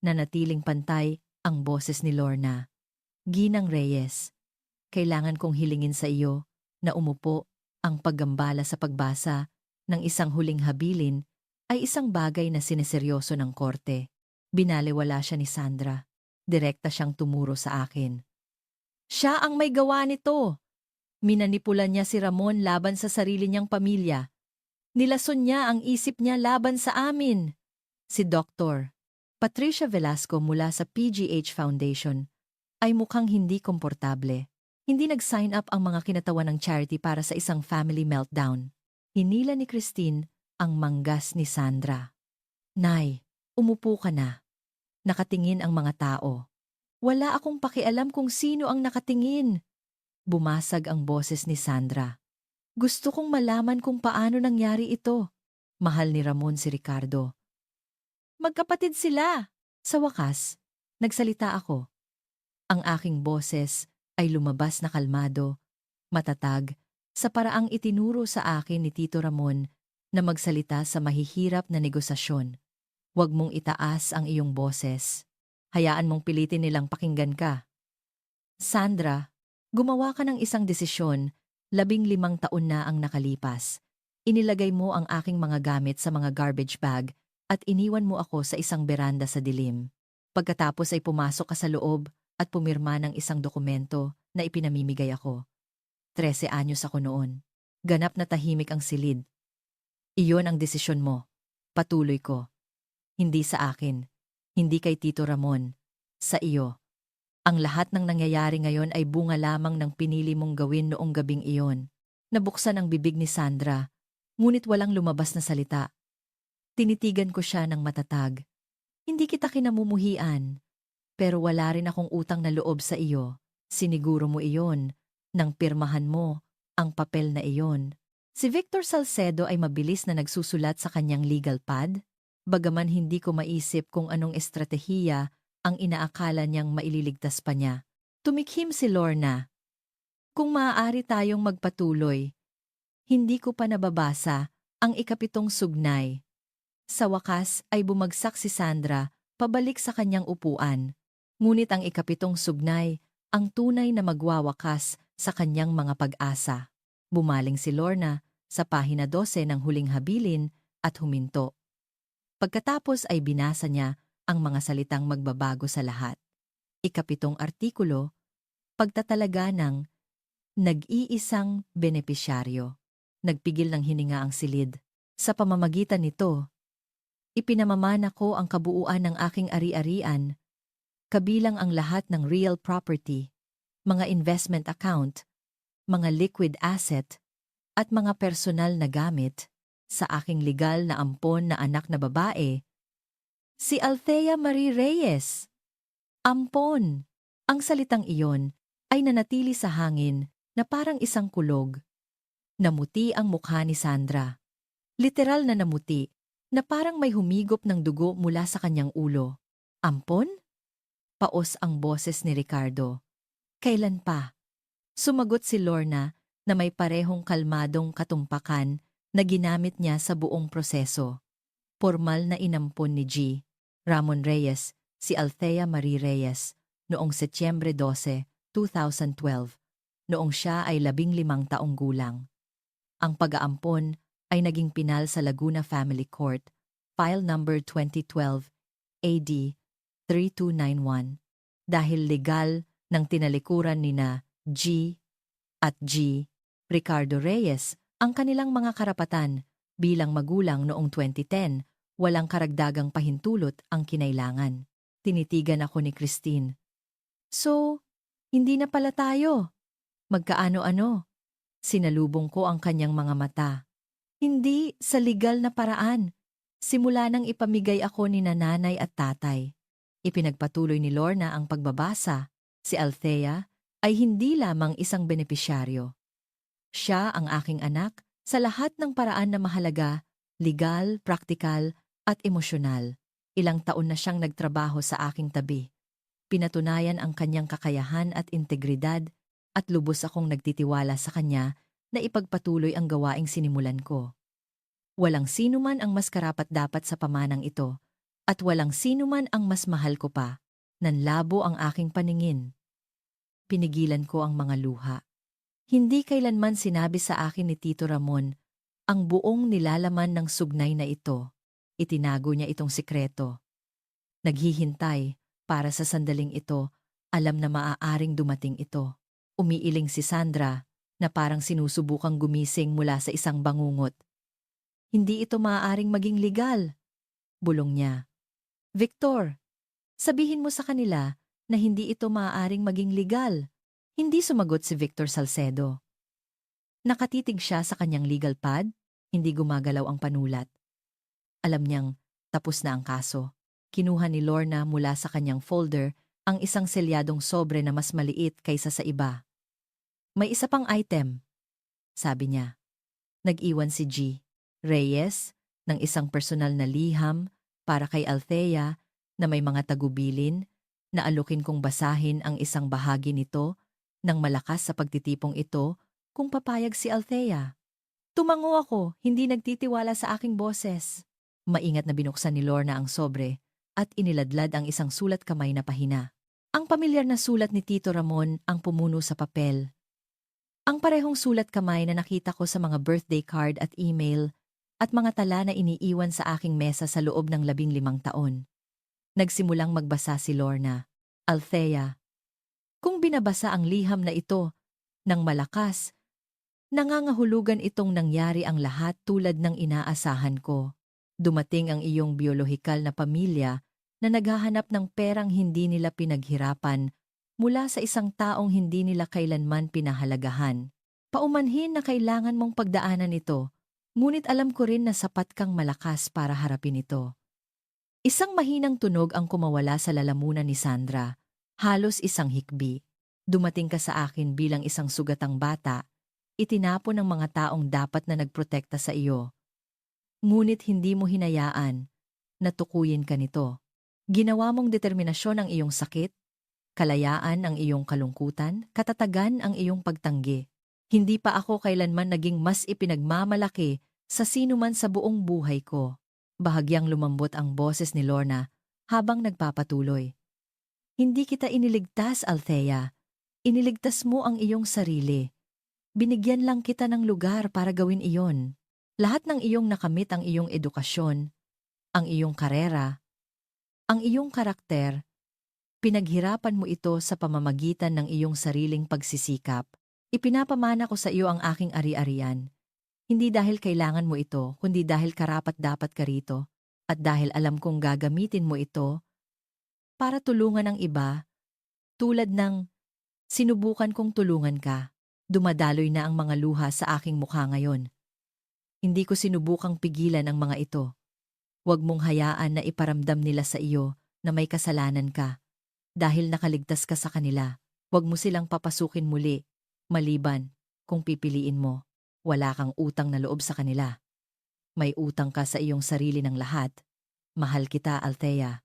Nanatiling pantay ang boses ni Lorna. "Ginang Reyes, kailangan kong hilingin sa iyo na umupo. Ang paggambala sa pagbasa ng isang huling habilin ay isang bagay na sineseryoso ng korte." Binaliwala siya ni Sandra. Direkta siyang tumuro sa akin. "Siya ang may gawa nito. Minanipulan niya si Ramon laban sa sarili niyang pamilya. Nilason niya ang isip niya laban sa amin. Si Dr. Patricia Velasco mula sa PGH Foundation ay mukhang hindi komportable. Hindi nag-sign up ang mga kinatawan ng charity para sa isang family meltdown. Hinila ni Christine ang manggas ni Sandra. Nay, umupo ka na. Nakatingin ang mga tao. Wala akong pakialam kung sino ang nakatingin. Bumasag ang boses ni Sandra. Gusto kong malaman kung paano nangyari ito. Mahal ni Ramon si Ricardo. Magkapatid sila. Sa wakas, nagsalita ako. Ang aking boses ay lumabas na kalmado, matatag, sa paraang itinuro sa akin ni Tito Ramon na magsalita sa mahihirap na negosasyon. Huwag mong itaas ang iyong boses. Hayaan mong pilitin nilang pakinggan ka. Sandra, gumawa ka ng isang desisyon, 15 taon na ang nakalipas. Inilagay mo ang aking mga gamit sa mga garbage bag at iniwan mo ako sa isang beranda sa dilim. Pagkatapos ay pumasok ka sa loob at pumirma ng isang dokumento na ipinamimigay ako. 13 anyos ako noon. Ganap na tahimik ang silid. Iyon ang desisyon mo. Patuloy ko. Hindi sa akin. Hindi kay Tito Ramon. Sa iyo. Ang lahat ng nangyayari ngayon ay bunga lamang ng pinili mong gawin noong gabing iyon. Nabuksan ang bibig ni Sandra, ngunit walang lumabas na salita. Tinitigan ko siya ng matatag. Hindi kita kinamumuhian, pero wala rin akong utang na loob sa iyo. Siniguro mo iyon, nang pirmahan mo ang papel na iyon. Si Victor Salcedo ay mabilis na nagsusulat sa kanyang legal pad, bagaman hindi ko maisip kung anong estratehiya ang inaakala niyang maililigtas pa niya. Tumikhim si Lorna. Kung maaari tayong magpatuloy, hindi ko pa nababasa ang 7 sugnay. Sa wakas ay bumagsak si Sandra pabalik sa kanyang upuan. Ngunit ang 7 sugnay ang tunay na magwawakas sa kanyang mga pag-asa. Bumaling si Lorna sa pahina 12 ng huling habilin at huminto. Pagkatapos ay binasa niya ang mga salitang magbabago sa lahat. 7 artikulo, pagtatalaga ng nag-iisang benepisyaryo. Nagpigil ng hininga ang silid. Sa pamamagitan nito, ipinamamana ko ang kabuuan ng aking ari-arian, kabilang ang lahat ng real property, mga investment account, mga liquid asset, at mga personal na gamit sa aking legal na ampon na anak na babae, si Althea Marie Reyes. Ampon! Ang salitang iyon ay nanatili sa hangin na parang isang kulog. Namuti ang mukha ni Sandra. Literal na namuti, na parang may humigop ng dugo mula sa kanyang ulo. Ampon? Paos ang boses ni Ricardo. Kailan pa? Sumagot si Lorna na may parehong kalmadong katumpakan na ginamit niya sa buong proseso. Formal na inampon ni G. Ramon Reyes, si Althea Marie Reyes, noong Setyembre 12, 2012, noong siya ay 15 taong gulang. Ang pag-aampon ay naging pinal sa Laguna Family Court, File Number 2012, AD 3291, dahil legal ng tinalikuran nina G at G. Ricardo Reyes ang kanilang mga karapatan bilang magulang noong 2010, walang karagdagang pahintulot ang kinailangan. Tinitigan ako ni Christine. So, hindi na pala tayo. Magkaano-ano? Sinalubong ko ang kanyang mga mata. Hindi sa legal na paraan. Simula nang ipamigay ako ni nanay at tatay. Ipinagpatuloy ni Lorna ang pagbabasa. Si Althea ay hindi lamang isang benepisyaryo. Siya ang aking anak sa lahat ng paraan na mahalaga, legal, praktikal, at emosyonal. Ilang taon na siyang nagtrabaho sa aking tabi. Pinatunayan ang kanyang kakayahan at integridad at lubos akong nagtitiwala sa kanya na ipagpatuloy ang gawaing sinimulan ko. Walang sino man ang mas karapat-dapat sa pamanang ito at walang sino man ang mas mahal ko pa. Nanlabo ang aking paningin. Pinigilan ko ang mga luha. Hindi kailanman sinabi sa akin ni Tito Ramon ang buong nilalaman ng sugnay na ito. Itinago niya itong sikreto. Naghihintay para sa sandaling ito, alam na maaaring dumating ito. Umiiling si Sandra na parang sinusubukang gumising mula sa isang bangungot. Hindi ito maaaring maging legal. Bulong niya. Victor, sabihin mo sa kanila na hindi ito maaaring maging legal. Hindi sumagot si Victor Salcedo. Nakatitig siya sa kanyang legal pad, hindi gumagalaw ang panulat. Alam niyang tapos na ang kaso. Kinuha ni Lorna mula sa kanyang folder ang isang selyadong sobre na mas maliit kaysa sa iba. May isa pang item, sabi niya. Nag-iwan si G. Reyes ng isang personal na liham para kay Althea na may mga tagubilin na alukin kong basahin ang isang bahagi nito nang malakas sa pagtitipong ito kung papayag si Althea. Tumango ako, hindi nagtitiwala sa aking boses. Maingat na binuksan ni Lorna ang sobre at iniladlad ang isang sulat kamay na pahina. Ang pamilyar na sulat ni Tito Ramon ang pumuno sa papel. Ang parehong sulat kamay na nakita ko sa mga birthday card at email at mga tala na iniiwan sa aking mesa sa loob ng 15 taon. Nagsimulang magbasa si Lorna. Althea. Kung binabasa ang liham na ito ng malakas, nangangahulugan itong nangyari ang lahat tulad ng inaasahan ko. Dumating ang iyong biolohikal na pamilya na naghahanap ng perang hindi nila pinaghirapan mula sa isang taong hindi nila kailanman pinahalagahan. Paumanhin na kailangan mong pagdaanan ito, ngunit alam ko rin na sapat kang malakas para harapin ito. Isang mahinang tunog ang kumawala sa lalamunan ni Sandra, halos isang hikbi. Dumating ka sa akin bilang isang sugatang bata, itinapon ng mga taong dapat na nagprotekta sa iyo. Ngunit hindi mo hinayaan na tukuyin ka nito. Ginawa mong determinasyon ang iyong sakit, kalayaan ang iyong kalungkutan, katatagan ang iyong pagtanggi. Hindi pa ako kailanman naging mas ipinagmamalaki sa sinuman sa buong buhay ko. Bahagyang lumambot ang boses ni Lorna habang nagpapatuloy. Hindi kita iniligtas, Althea. Iniligtas mo ang iyong sarili. Binigyan lang kita ng lugar para gawin iyon. Lahat ng iyong nakamit ang iyong edukasyon, ang iyong karera, ang iyong karakter, pinaghirapan mo ito sa pamamagitan ng iyong sariling pagsisikap. Ipinapamana ko sa iyo ang aking ari-arian. Hindi dahil kailangan mo ito, kundi dahil karapat-dapat ka rito, at dahil alam kong gagamitin mo ito para tulungan ang iba, tulad ng sinubukan kong tulungan ka. Dumadaloy na ang mga luha sa aking mukha ngayon. Hindi ko sinubukang pigilan ang mga ito. Huwag mong hayaan na iparamdam nila sa iyo na may kasalanan ka. Dahil nakaligtas ka sa kanila, huwag mo silang papasukin muli, maliban kung pipiliin mo. Wala kang utang na loob sa kanila. May utang ka sa iyong sarili ng lahat. Mahal kita, Althea.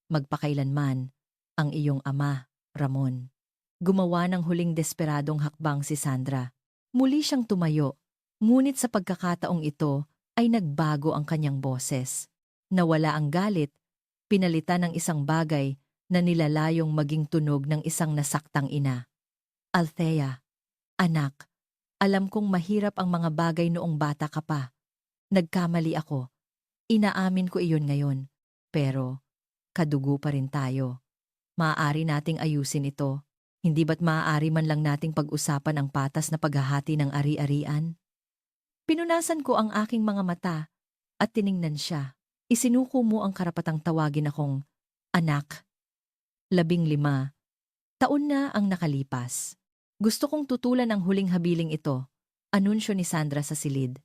Magpakailanman, ang iyong ama, Ramon. Gumawa ng huling desperadong hakbang si Sandra. Muli siyang tumayo. Ngunit sa pagkakataong ito ay nagbago ang kanyang boses. Nawala ang galit, pinalitan ng isang bagay na nilalayong maging tunog ng isang nasaktang ina. Althea, anak, alam kong mahirap ang mga bagay noong bata ka pa. Nagkamali ako. Inaamin ko iyon ngayon. Pero, kadugo pa rin tayo. Maaari nating ayusin ito. Hindi ba't maaari man lang nating pag-usapan ang patas na paghahati ng ari-arian? Pinunasan ko ang aking mga mata at tiningnan siya. Isinuko mo ang karapatang tawagin akong anak. 15 taon na ang nakalipas. Gusto kong tutulan ang huling habiling ito, anunsyo ni Sandra sa silid.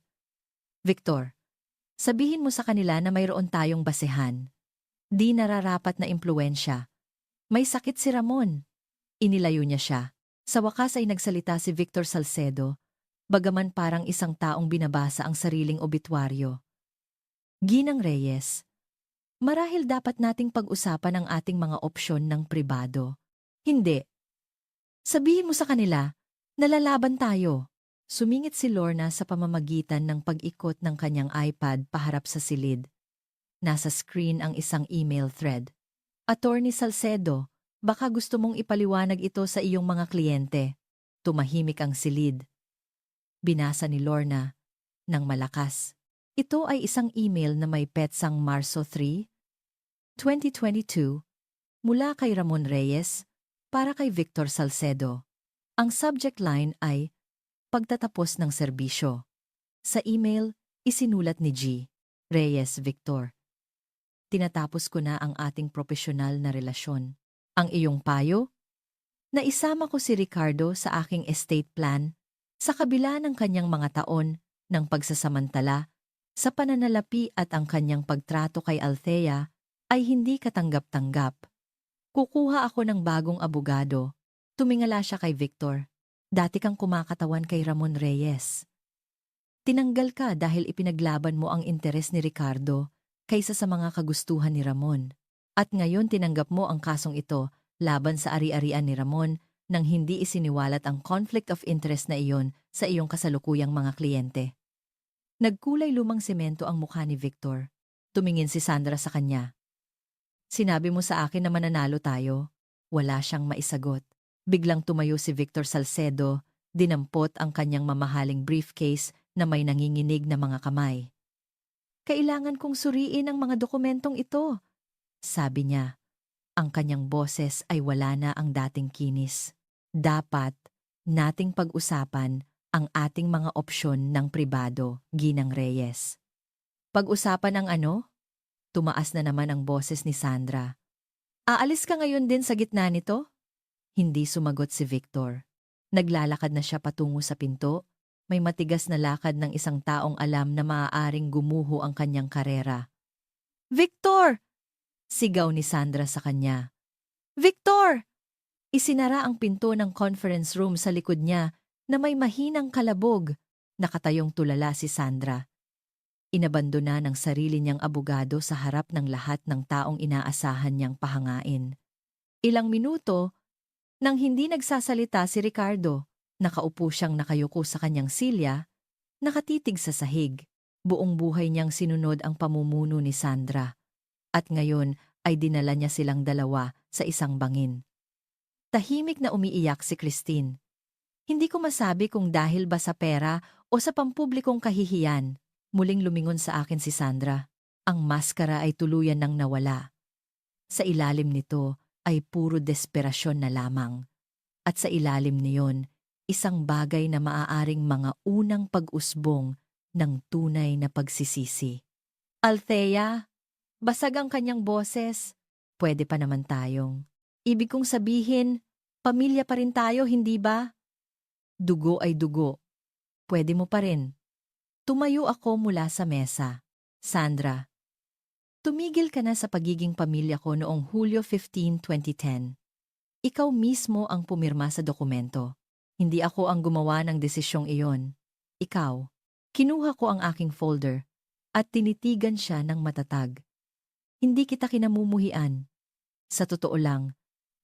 Victor, sabihin mo sa kanila na mayroon tayong basehan. Di nararapat na impluwensya. May sakit si Ramon. Inilayo niya siya. Sa wakas ay nagsalita si Victor Salcedo, bagaman parang isang taong binabasa ang sariling obituaryo. Ginang Reyes, marahil dapat nating pag-usapan ang ating mga opsyon ng pribado. Hindi. Sabihin mo sa kanila, nalalaban tayo. Sumingit si Lorna sa pamamagitan ng pag-ikot ng kanyang iPad paharap sa silid. Nasa screen ang isang email thread. Attorney Salcedo, baka gusto mong ipaliwanag ito sa iyong mga kliyente. Tumahimik ang silid. Binasa ni Lorna ng malakas. Ito ay isang email na may petsang Marso 3, 2022, mula kay Ramon Reyes para kay Victor Salcedo. Ang subject line ay pagtatapos ng serbisyo. Sa email, Isinulat ni G. Reyes Victor. Tinatapos ko na ang ating propesyonal na relasyon. Ang iyong payo? Naisama ko si Ricardo sa aking estate plan sa kabila ng kanyang mga taon ng pagsasamantala sa pananalapi at ang kanyang pagtrato kay Althea ay hindi katanggap-tanggap. Kukuha ako ng bagong abogado. Tumingala siya kay Victor. Dati kang kumakatawan kay Ramon Reyes. Tinanggal ka dahil ipinaglaban mo ang interes ni Ricardo kaysa sa mga kagustuhan ni Ramon. At ngayon tinanggap mo ang kasong ito laban sa ari-arian ni Ramon nang hindi isiniwalat ang conflict of interest na iyon sa iyong kasalukuyang mga kliyente. Nagkulay lumang semento ang mukha ni Victor. Tumingin si Sandra sa kanya. Sinabi mo sa akin na mananalo tayo. Wala siyang maisagot. Biglang tumayo si Victor Salcedo, dinampot ang kanyang mamahaling briefcase na may nanginginig na mga kamay. Kailangan kong suriin ang mga dokumentong ito, sabi niya. Ang kanyang boses ay wala na ang dating kinis. Dapat nating pag-usapan ang ating mga opsyon ng pribado, Ginang Reyes. Pag-usapan ang ano? Tumaas na naman ang boses ni Sandra. Aalis ka ngayon din sa gitna nito? Hindi sumagot si Victor. Naglalakad na siya patungo sa pinto. May matigas na lakad ng isang taong alam na maaaring gumuho ang kanyang karera. Victor! Sigaw ni Sandra sa kanya. Victor! Isinara ang pinto ng conference room sa likod niya na may mahinang kalabog. Nakatayong tulala si Sandra. Inabandona ng sarili niyang abogado sa harap ng lahat ng taong inaasahan niyang pahangain. Ilang minuto, nang hindi nagsasalita si Ricardo, nakaupo siyang nakayuko sa kanyang silya, nakatitig sa sahig. Buong buhay niyang sinunod ang pamumuno ni Sandra. At ngayon ay dinala niya silang dalawa sa isang bangin. Tahimik na umiiyak si Christine. Hindi ko masabi kung dahil ba sa pera o sa pampublikong kahihiyan. Muling lumingon sa akin si Sandra. Ang maskara ay tuluyan nang nawala. Sa ilalim nito ay puro desperasyon na lamang. At sa ilalim niyon, isang bagay na maaaring mga unang pag-usbong ng tunay na pagsisisi. Althea, basag ang kanyang boses. Pwede pa naman tayong. Ibig kong sabihin, pamilya pa rin tayo, hindi ba? Dugo ay dugo. Pwede mo pa rin. Tumayo ako mula sa mesa. Sandra, tumigil ka na sa pagiging pamilya ko noong Hulyo 15, 2010. Ikaw mismo ang pumirma sa dokumento. Hindi ako ang gumawa ng desisyong iyon. Ikaw. Kinuha ko ang aking folder at tinitigan siya ng matatag. Hindi kita kinamumuhian. Sa totoo lang,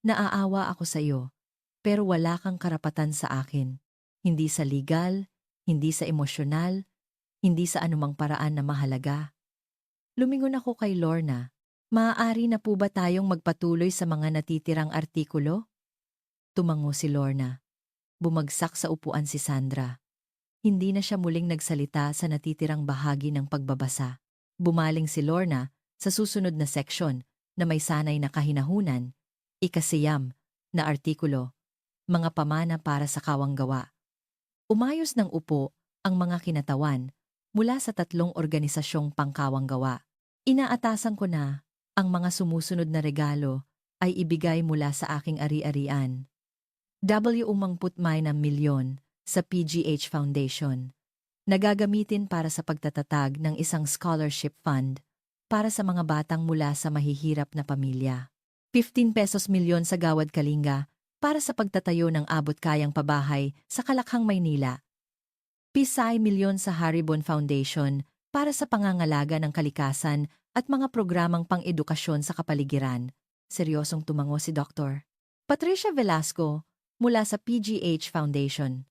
naaawa ako sa iyo, pero wala kang karapatan sa akin. Hindi sa legal, hindi sa emosyonal, hindi sa anumang paraan na mahalaga. Lumingon ako kay Lorna. Maaari na po ba tayong magpatuloy sa mga natitirang artikulo? Tumango si Lorna. Bumagsak sa upuan si Sandra. Hindi na siya muling nagsalita sa natitirang bahagi ng pagbabasa. Bumaling si Lorna sa susunod na seksyon na may sanay na kahinahunan, ikasiyam na artikulo, mga pamana para sa kawanggawa. Umayos ng upo ang mga kinatawan mula sa 3 organisasyong pangkawanggawa. Inaatasan ko na ang mga sumusunod na regalo ay ibigay mula sa aking ari-arian. Umangputmay ng milyon sa PGH Foundation. Nagagamitin para sa pagtatatag ng isang scholarship fund para sa mga batang mula sa mahihirap na pamilya. 15 pesos milyon sa Gawad Kalinga para sa pagtatayo ng abot-kayang pabahay sa Kalakhang, Maynila. Pisay milyon sa Haribon Foundation para sa pangangalaga ng kalikasan at mga programang pang-edukasyon sa kapaligiran. Seryosong tumango si Dr. Patricia Velasco mula sa PGH Foundation.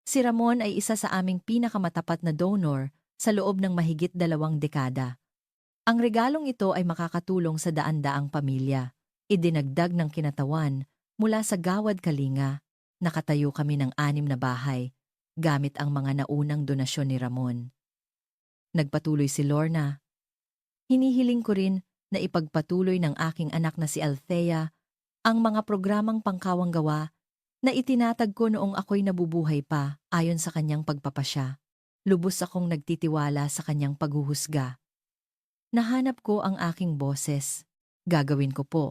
Si Ramon ay isa sa aming pinakamatapat na donor sa loob ng mahigit 2 dekada. Ang regalong ito ay makakatulong sa daan-daang pamilya. Idinagdag ng kinatawan mula sa Gawad Kalinga. Nakatayo kami ng 6 na bahay gamit ang mga naunang donasyon ni Ramon. Nagpatuloy si Lorna. Hinihiling ko rin na ipagpatuloy ng aking anak na si Althea ang mga programang pangkawanggawa na itinatag ko noong ako'y nabubuhay pa ayon sa kanyang pagpapasya. Lubos akong nagtitiwala sa kanyang paghuhusga. Nahanap ko ang aking boses. Gagawin ko po.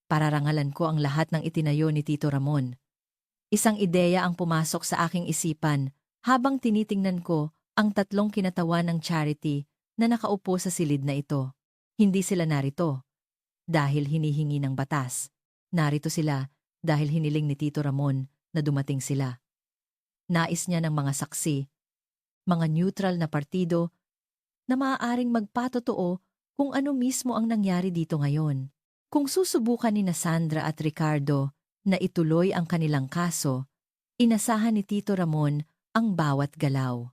Pararangalan ko ang lahat ng itinayo ni Tito Ramon. Isang ideya ang pumasok sa aking isipan habang tinitingnan ko ang tatlong kinatawan ng charity na nakaupo sa silid na ito. Hindi sila narito dahil hinihingi ng batas. Narito sila dahil hiniling ni Tito Ramon na dumating sila. Nais niya ng mga saksi, mga neutral na partido na maaaring magpatotoo kung ano mismo ang nangyari dito ngayon. Kung susubukan ni Sandra at Ricardo na ituloy ang kanilang kaso, inasahan ni Tito Ramon ang bawat galaw.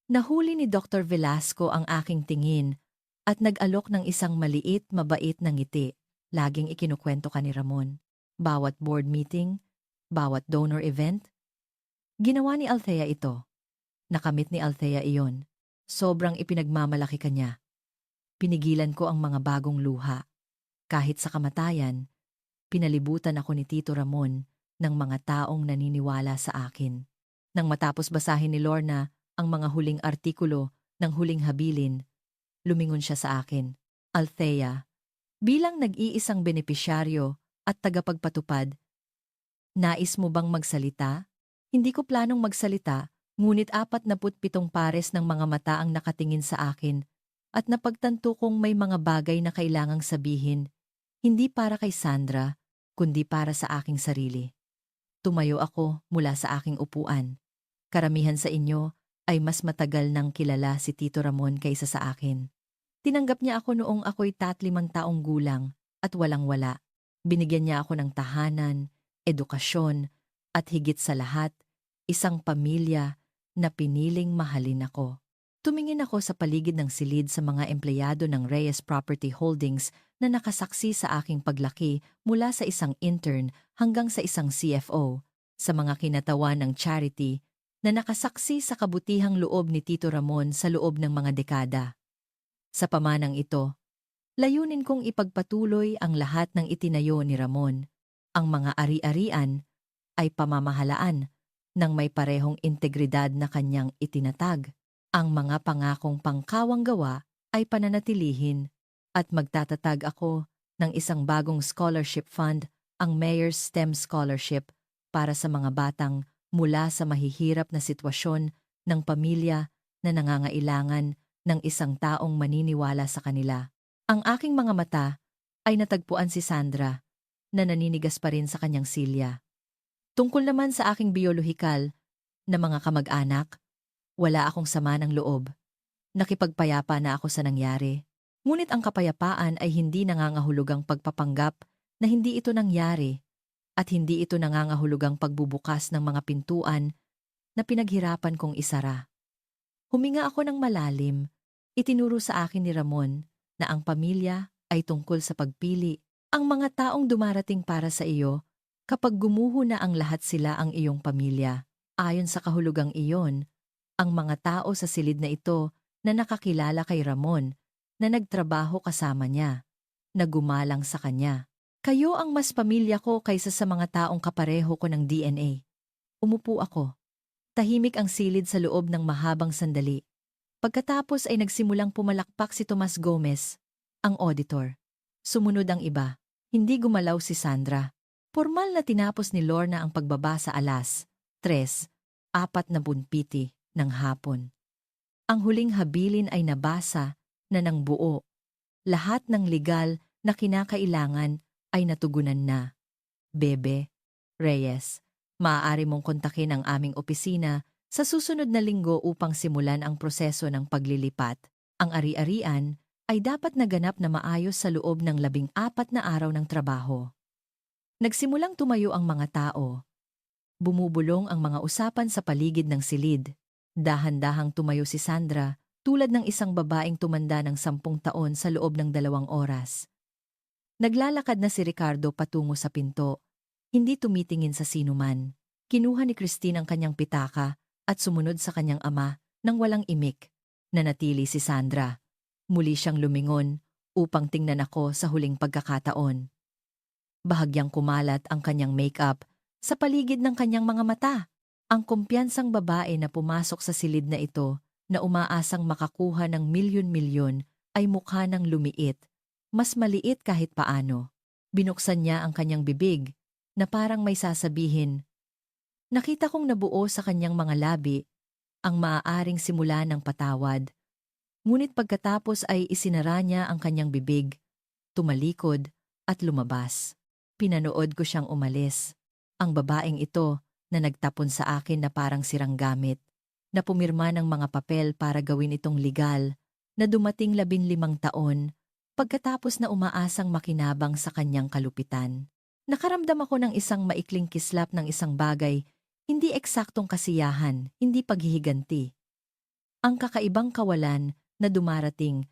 Nahuli ni Dr. Velasco ang aking tingin at nag-alok ng isang maliit, mabait na ngiti. Laging ikinukwento ka ni Ramon. Bawat board meeting, bawat donor event. Ginawa ni Althea ito. Nakamit ni Althea iyon. Sobrang ipinagmamalaki ka niya. Pinigilan ko ang mga bagong luha. Kahit sa kamatayan, pinalibutan ako ni Tito Ramon ng mga taong naniniwala sa akin. Nang matapos basahin ni Lorna ang mga huling artikulo ng Huling Habilin, lumingon siya sa akin. Althea, bilang nag-iisang benepisyaryo at tagapagpatupad, nais mo bang magsalita? Hindi ko planong magsalita, ngunit 47 pares ng mga mata ang nakatingin sa akin at napagtanto kong may mga bagay na kailangang sabihin, hindi para kay Sandra, kundi para sa aking sarili. Tumayo ako mula sa aking upuan. Karamihan sa inyo ay mas matagal nang kilala si Tito Ramon kaysa sa akin. Tinanggap niya ako noong ako'y 35 taong gulang at walang-wala. Binigyan niya ako ng tahanan, edukasyon, at higit sa lahat, isang pamilya na piniling mahalin ako. Tumingin ako sa paligid ng silid sa mga empleyado ng Reyes Property Holdings na nakasaksi sa aking paglaki mula sa isang intern hanggang sa isang CFO, sa mga kinatawan ng charity na nakasaksi sa kabutihang loob ni Tito Ramon sa loob ng mga dekada. Sa pamanang ito, layunin kong ipagpatuloy ang lahat ng itinayo ni Ramon. Ang mga ari-arian ay pamamahalaan ng may parehong integridad na kanyang itinatag. Ang mga pangakong pangkawang gawa ay pananatilihin at magtatatag ako ng isang bagong scholarship fund, ang Mayor's STEM Scholarship, para sa mga batang mula sa mahihirap na sitwasyon ng pamilya na nangangailangan ng isang taong maniniwala sa kanila. Ang aking mga mata ay natagpuan si Sandra na naninigas pa rin sa kanyang silya. Tungkol naman sa aking biolohikal na mga kamag-anak, wala akong sama ng loob. Nakipagpayapa na ako sa nangyari. Ngunit ang kapayapaan ay hindi nangangahulugang pagpapanggap na hindi ito nangyari at hindi ito nangangahulugang pagbubukas ng mga pintuan na pinaghirapan kong isara. Huminga ako ng malalim. Itinuro sa akin ni Ramon na ang pamilya ay tungkol sa pagpili. Ang mga taong dumarating para sa iyo, kapag gumuho na ang lahat sila ang iyong pamilya. Ayon sa kahulugang iyon, ang mga tao sa silid na ito na nakakilala kay Ramon, na nagtrabaho kasama niya, na gumalang sa kanya. Kayo ang mas pamilya ko kaysa sa mga taong kapareho ko ng DNA. Umupo ako. Tahimik ang silid sa loob ng mahabang sandali. Pagkatapos ay nagsimulang pumalakpak si Tomas Gomez, ang auditor. Sumunod ang iba. Hindi gumalaw si Sandra. Formal na tinapos ni Lorna ang pagbabasa alas 3:40 ng hapon. Ang huling habilin ay nabasa na ng buo. Lahat ng legal na kinakailangan ay natugunan na. Bebe, Reyes, maaari mong kontakin ang aming opisina sa susunod na linggo upang simulan ang proseso ng paglilipat. Ang ari-arian ay dapat naganap na maayos sa loob ng 14 na araw ng trabaho. Nagsimulang tumayo ang mga tao. Bumubulong ang mga usapan sa paligid ng silid. Dahan-dahang tumayo si Sandra, tulad ng isang babaeng tumanda ng 10 taon sa loob ng 2 oras. Naglalakad na si Ricardo patungo sa pinto, hindi tumitingin sa sinuman. Kinuha ni Christine ang kanyang pitaka at sumunod sa kanyang ama nang walang imik. Nanatili si Sandra. Muli siyang lumingon upang tingnan ako sa huling pagkakataon. Bahagyang kumalat ang kanyang makeup sa paligid ng kanyang mga mata. Ang kumpiyansang babae na pumasok sa silid na ito na umaasang makakuha ng milyon-milyon ay mukha ng lumiit, mas maliit kahit paano. Binuksan niya ang kanyang bibig na parang may sasabihin. Nakita kong nabuo sa kanyang mga labi ang maaaring simula ng patawad. Ngunit pagkatapos ay isinara niya ang kanyang bibig, tumalikod at lumabas. Pinanood ko siyang umalis. Ang babaeng ito na nagtapon sa akin na parang sirang gamit, na pumirma ng mga papel para gawin itong legal, na dumating 15 taon pagkatapos na umaasang makinabang sa kanyang kalupitan. Nakaramdam ako ng isang maikling kislap ng isang bagay, hindi eksaktong kasiyahan, hindi paghihiganti. Ang kakaibang kawalan na dumarating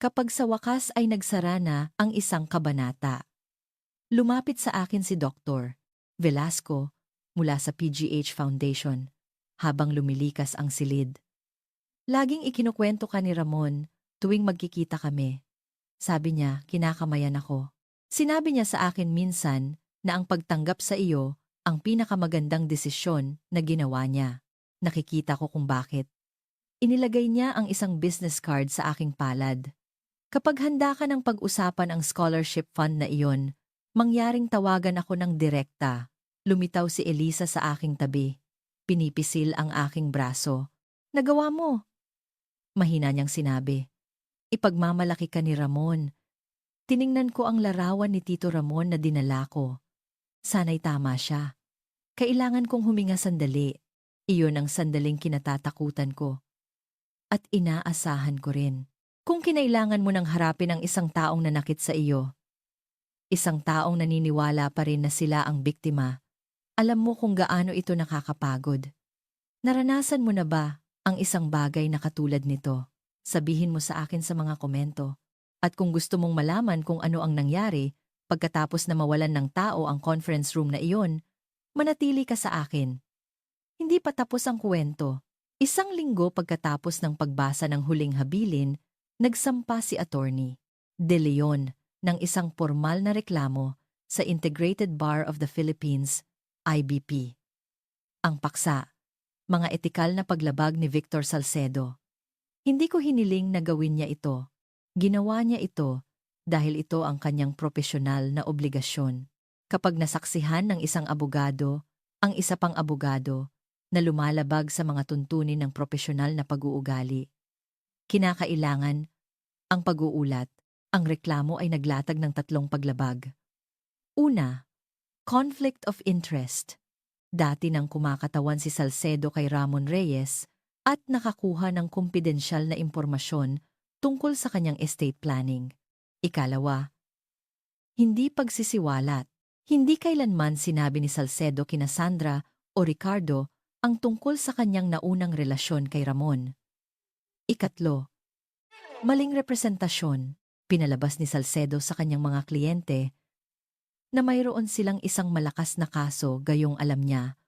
kapag sa wakas ay nagsara na ang isang kabanata. Lumapit sa akin si Dr. Velasco mula sa PGH Foundation habang lumilikas ang silid. Laging ikinukwento ka ni Ramon tuwing magkikita kami. Sabi niya, kinakamayan ako. Sinabi niya sa akin minsan na ang pagtanggap sa iyo ang pinakamagandang desisyon na ginawa niya. Nakikita ko kung bakit. Inilagay niya ang isang business card sa aking palad. Kapag handa ka ng pag-usapan ang scholarship fund na iyon, mangyaring tawagan ako ng direkta. Lumitaw si Elisa sa aking tabi. Pinipisil ang aking braso. Nagawa mo. Mahina niyang sinabi. Ipagmamalaki ka ni Ramon. Tiningnan ko ang larawan ni Tito Ramon na dinala ko. Sana'y tama siya. Kailangan kong huminga sandali. Iyon ang sandaling kinatatakutan ko. At inaasahan ko rin. Kung kinailangan mo nang harapin ang isang taong nanakit sa iyo, isang taong naniniwala pa rin na sila ang biktima, alam mo kung gaano ito nakakapagod. Naranasan mo na ba ang isang bagay na katulad nito? Sabihin mo sa akin sa mga komento. At kung gusto mong malaman kung ano ang nangyari, pagkatapos na mawalan ng tao ang conference room na iyon, manatili ka sa akin. Hindi pa tapos ang kwento. Isang linggo pagkatapos ng pagbasa ng huling habilin, nagsampa si Attorney De Leon ng isang formal na reklamo sa Integrated Bar of the Philippines, IBP. Ang paksa, mga etikal na paglabag ni Victor Salcedo. Hindi ko hiniling na gawin niya ito. Ginawa niya ito dahil ito ang kanyang propesyonal na obligasyon. Kapag nasaksihan ng isang abogado, ang isa pang abogado, na lumalabag sa mga tuntunin ng propesyonal na pag-uugali. Kinakailangan ang pag-uulat, ang reklamo ay naglatag ng 3 paglabag. Una, conflict of interest. Dati nang kumakatawan si Salcedo kay Ramon Reyes at nakakuha ng kumpidensyal na impormasyon tungkol sa kanyang estate planning. Ikalawa, hindi pagsisiwalat. Hindi kailanman sinabi ni Salcedo kina Sandra o Ricardo ang tungkol sa kanyang naunang relasyon kay Ramon. Ikatlo, maling representasyon. Pinalabas ni Salcedo sa kanyang mga kliyente na mayroon silang isang malakas na kaso gayong alam niya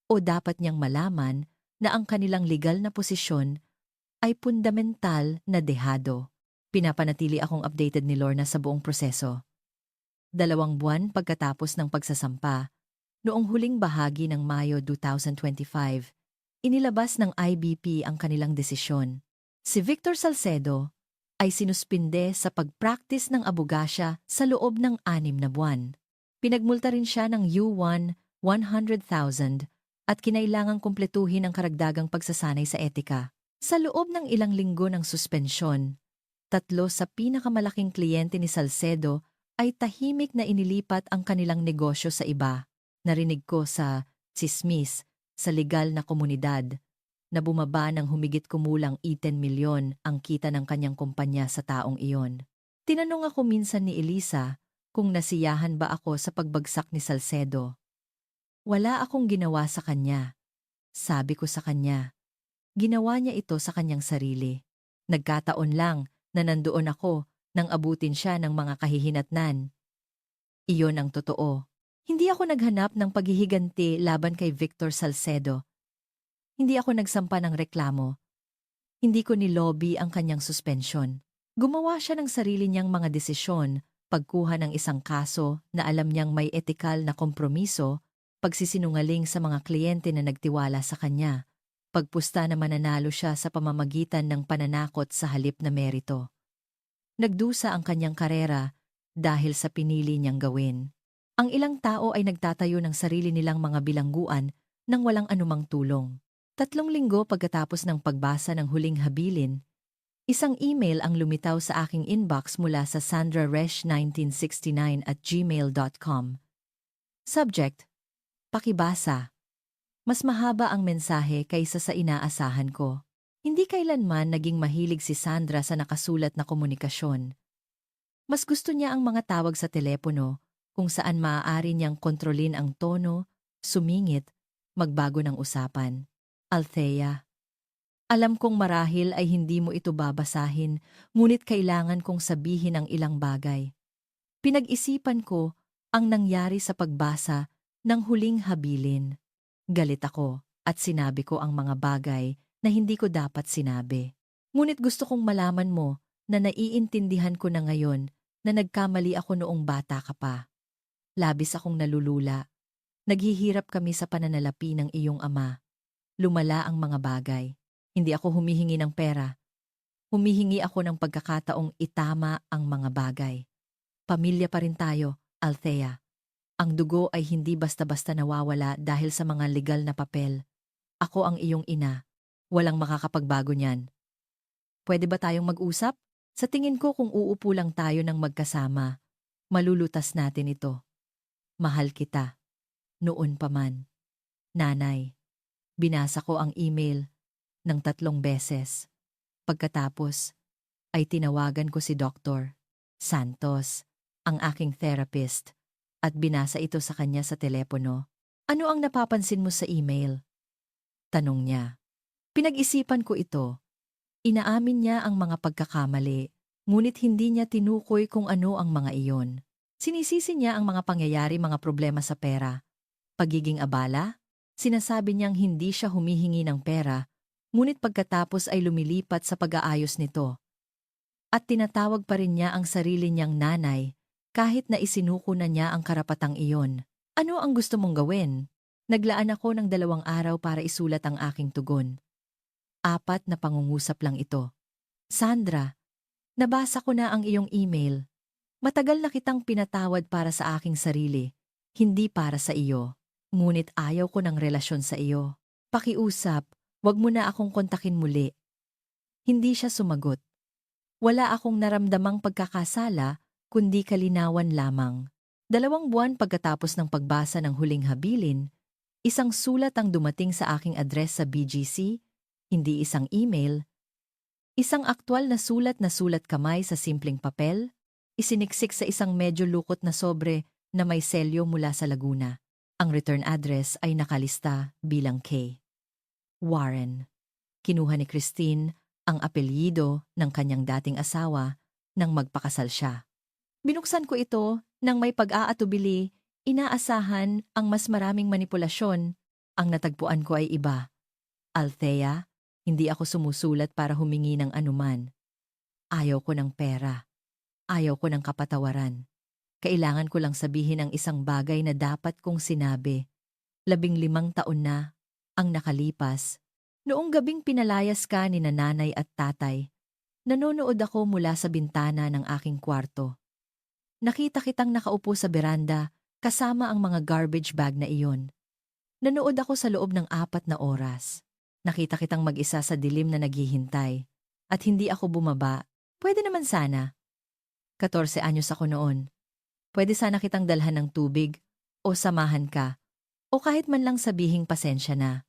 o dapat niyang malaman na ang kanilang legal na posisyon ay fundamental na dehado. Pinapanatili akong updated ni Lorna sa buong proseso. 2 buwan pagkatapos ng pagsasampa, noong huling bahagi ng Mayo 2025, inilabas ng IBP ang kanilang desisyon. Si Victor Salcedo ay sinuspinde sa pag-practice ng abogasya sa loob ng 6 na buwan. Pinagmulta rin siya ng U1 100,000 at kinailangang kumpletuhin ang karagdagang pagsasanay sa etika. Sa loob ng ilang linggo ng suspensyon, 3 sa pinakamalaking kliyente ni Salcedo ay tahimik na inilipat ang kanilang negosyo sa iba. Narinig ko sa tsismis sa legal na komunidad na bumaba ng humigit kumulang 10 milyon ang kita ng kanyang kumpanya sa taong iyon. Tinanong ako minsan ni Elisa kung nasiyahan ba ako sa pagbagsak ni Salcedo. Wala akong ginawa sa kanya. Sabi ko sa kanya. Ginawa niya ito sa kanyang sarili. Nagkataon lang na nandoon ako nang abutin siya ng mga kahihinatnan. Iyon ang totoo. Hindi ako naghanap ng paghihiganti laban kay Victor Salcedo. Hindi ako nagsampa ng reklamo. Hindi ko nilobby ang kanyang suspensyon. Gumawa siya ng sarili niyang mga desisyon, pagkuha ng isang kaso na alam niyang may etikal na kompromiso, pagsisinungaling sa mga kliyente na nagtiwala sa kanya, pagpusta na mananalo siya sa pamamagitan ng pananakot sa halip na merito. Nagdusa ang kanyang karera dahil sa pinili niyang gawin. Ang ilang tao ay nagtatayo ng sarili nilang mga bilangguan nang walang anumang tulong. 3 linggo pagkatapos ng pagbasa ng Huling Habilin, isang email ang lumitaw sa aking inbox mula sa sandraresh1969@gmail.com. Subject: Pakibasa. Mas mahaba ang mensahe kaysa sa inaasahan ko. Hindi kailanman naging mahilig si Sandra sa nakasulat na komunikasyon. Mas gusto niya ang mga tawag sa telepono kung saan maaari niyang kontrolin ang tono, sumingit, magbago ng usapan. Althea, alam kong marahil ay hindi mo ito babasahin, ngunit kailangan kong sabihin ang ilang bagay. Pinag-isipan ko ang nangyari sa pagbasa ng Huling Habilin. Galit ako at sinabi ko ang mga bagay na hindi ko dapat sinabi. Ngunit gusto kong malaman mo na naiintindihan ko na ngayon na nagkamali ako noong bata ka pa. Labis akong nalulula. Naghihirap kami sa pananalapi ng iyong ama. Lumala ang mga bagay. Hindi ako humihingi ng pera. Humihingi ako ng pagkakataong itama ang mga bagay. Pamilya pa rin tayo, Althea. Ang dugo ay hindi basta-basta nawawala dahil sa mga legal na papel. Ako ang iyong ina. Walang makakapagbago niyan. Pwede ba tayong mag-usap? Sa tingin ko kung uupo lang tayo ng magkasama, malulutas natin ito. Mahal kita. Noon pa man. Nanay. Binasa ko ang email ng 3 beses. Pagkatapos, ay tinawagan ko si Dr. Santos, ang aking therapist, at binasa ito sa kanya sa telepono. Ano ang napapansin mo sa email? Tanong niya. Pinag-isipan ko ito. Inaamin niya ang mga pagkakamali, ngunit hindi niya tinukoy kung ano ang mga iyon. Sinisisi niya ang mga pangyayari, mga problema sa pera. Pagiging abala? Sinasabi niyang hindi siya humihingi ng pera, ngunit pagkatapos ay lumilipat sa pag-aayos nito. At tinatawag pa rin niya ang sarili niyang nanay, kahit na isinuko na niya ang karapatang iyon. Ano ang gusto mong gawin? Naglaan ako ng 2 araw para isulat ang aking tugon. 4 na pangungusap lang ito. Sandra, nabasa ko na ang iyong email. Matagal na kitang pinatawad para sa aking sarili, hindi para sa iyo. Ngunit ayaw ko ng relasyon sa iyo. Pakiusap, wag mo na akong kontakin muli. Hindi siya sumagot. Wala akong naramdamang pagkakasala, kundi kalinawan lamang. 2 buwan pagkatapos ng pagbasa ng Huling Habilin, isang sulat ang dumating sa aking address sa BGC, hindi isang email. Isang aktwal na sulat kamay sa simpleng papel, isiniksik sa isang medyo lukot na sobre na may selyo mula sa Laguna. Ang return address ay nakalista bilang K. Warren. Kinuha ni Christine ang apelyido ng kanyang dating asawa nang magpakasal siya. Binuksan ko ito nang may pag-aatubili, inaasahan ang mas maraming manipulasyon. Ang natagpuan ko ay iba. Althea, hindi ako sumusulat para humingi ng anuman. Ayaw ko ng pera. Ayaw ko ng kapatawaran. Kailangan ko lang sabihin ang isang bagay na dapat kong sinabi. 15 taon na ang nakalipas. Noong gabing pinalayas ka ni nanay at tatay, nanonood ako mula sa bintana ng aking kwarto. Nakita kitang nakaupo sa beranda kasama ang mga garbage bag na iyon. Nanood ako sa loob ng 4 na oras. Nakita kitang mag-isa sa dilim na naghihintay. At hindi ako bumaba. Pwede naman sana. 14 anyos ako noon. Pwede sana kitang dalhan ng tubig, o samahan ka, o kahit man lang sabihing pasensya na.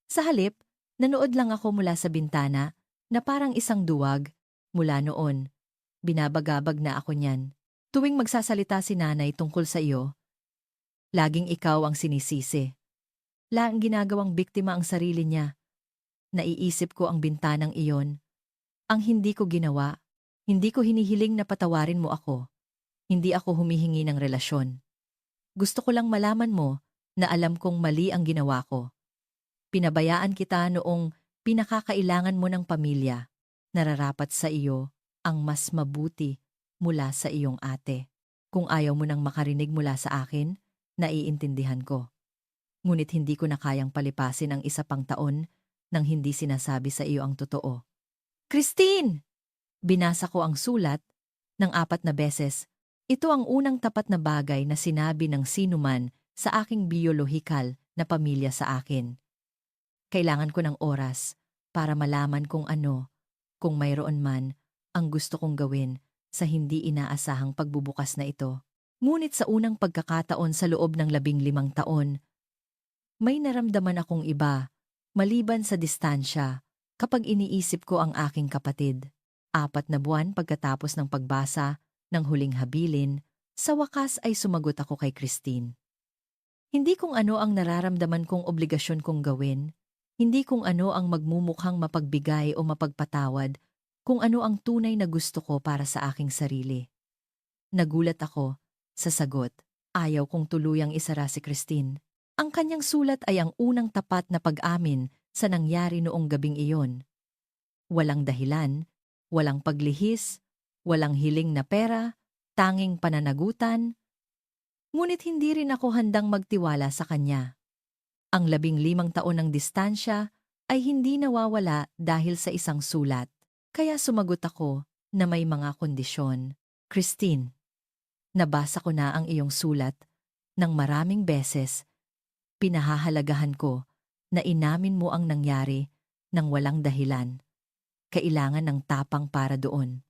Sa halip, nanood lang ako mula sa bintana na parang isang duwag. Mula noon, binabagabag na ako niyan. Tuwing magsasalita si nanay tungkol sa iyo, laging ikaw ang sinisisi. Laang ginagawang biktima ang sarili niya. Naiisip ko ang bintanang iyon. Ang hindi ko ginawa, hindi ko hinihiling na patawarin mo ako. Hindi ako humihingi ng relasyon. Gusto ko lang malaman mo na alam kong mali ang ginawa ko. Pinabayaan kita noong pinakakailangan mo ng pamilya. Nararapat sa iyo ang mas mabuti mula sa iyong ate. Kung ayaw mo nang makarinig mula sa akin, naiintindihan ko. ngunit hindi ko na kayang palipasin ang isa pang taon nang hindi sinasabi sa iyo ang totoo. Christine! Binasa ko ang sulat ng 4 beses. Ito ang unang tapat na bagay na sinabi ng sinuman sa aking biolohikal na pamilya sa akin. Kailangan ko ng oras para malaman kung ano, kung mayroon man, ang gusto kong gawin sa hindi inaasahang pagbubukas na ito. Ngunit sa unang pagkakataon sa loob ng 15 taon, may naramdaman akong iba, maliban sa distansya, kapag iniisip ko ang aking kapatid. 4 buwan pagkatapos ng pagbasa ng huling habilin, sa wakas ay sumagot ako kay Christine. Hindi kung ano ang nararamdaman kong obligasyon kong gawin, hindi kung ano ang magmumukhang mapagbigay o mapagpatawad, kung ano ang tunay na gusto ko para sa aking sarili. Nagulat ako sa sagot. Ayaw kong tuluyang isara si Christine. Ang kanyang sulat ay ang unang tapat na pag-amin sa nangyari noong gabing iyon. Walang dahilan, walang paglihis, walang hiling na pera, tanging pananagutan. Ngunit hindi rin ako handang magtiwala sa kanya. Ang 15 taon ng distansya ay hindi nawawala dahil sa isang sulat. Kaya sumagot ako na may mga kondisyon. Christine, nabasa ko na ang iyong sulat ng maraming beses. Pinahahalagahan ko na inamin mo ang nangyari ng walang dahilan. Kailangan ng tapang para doon.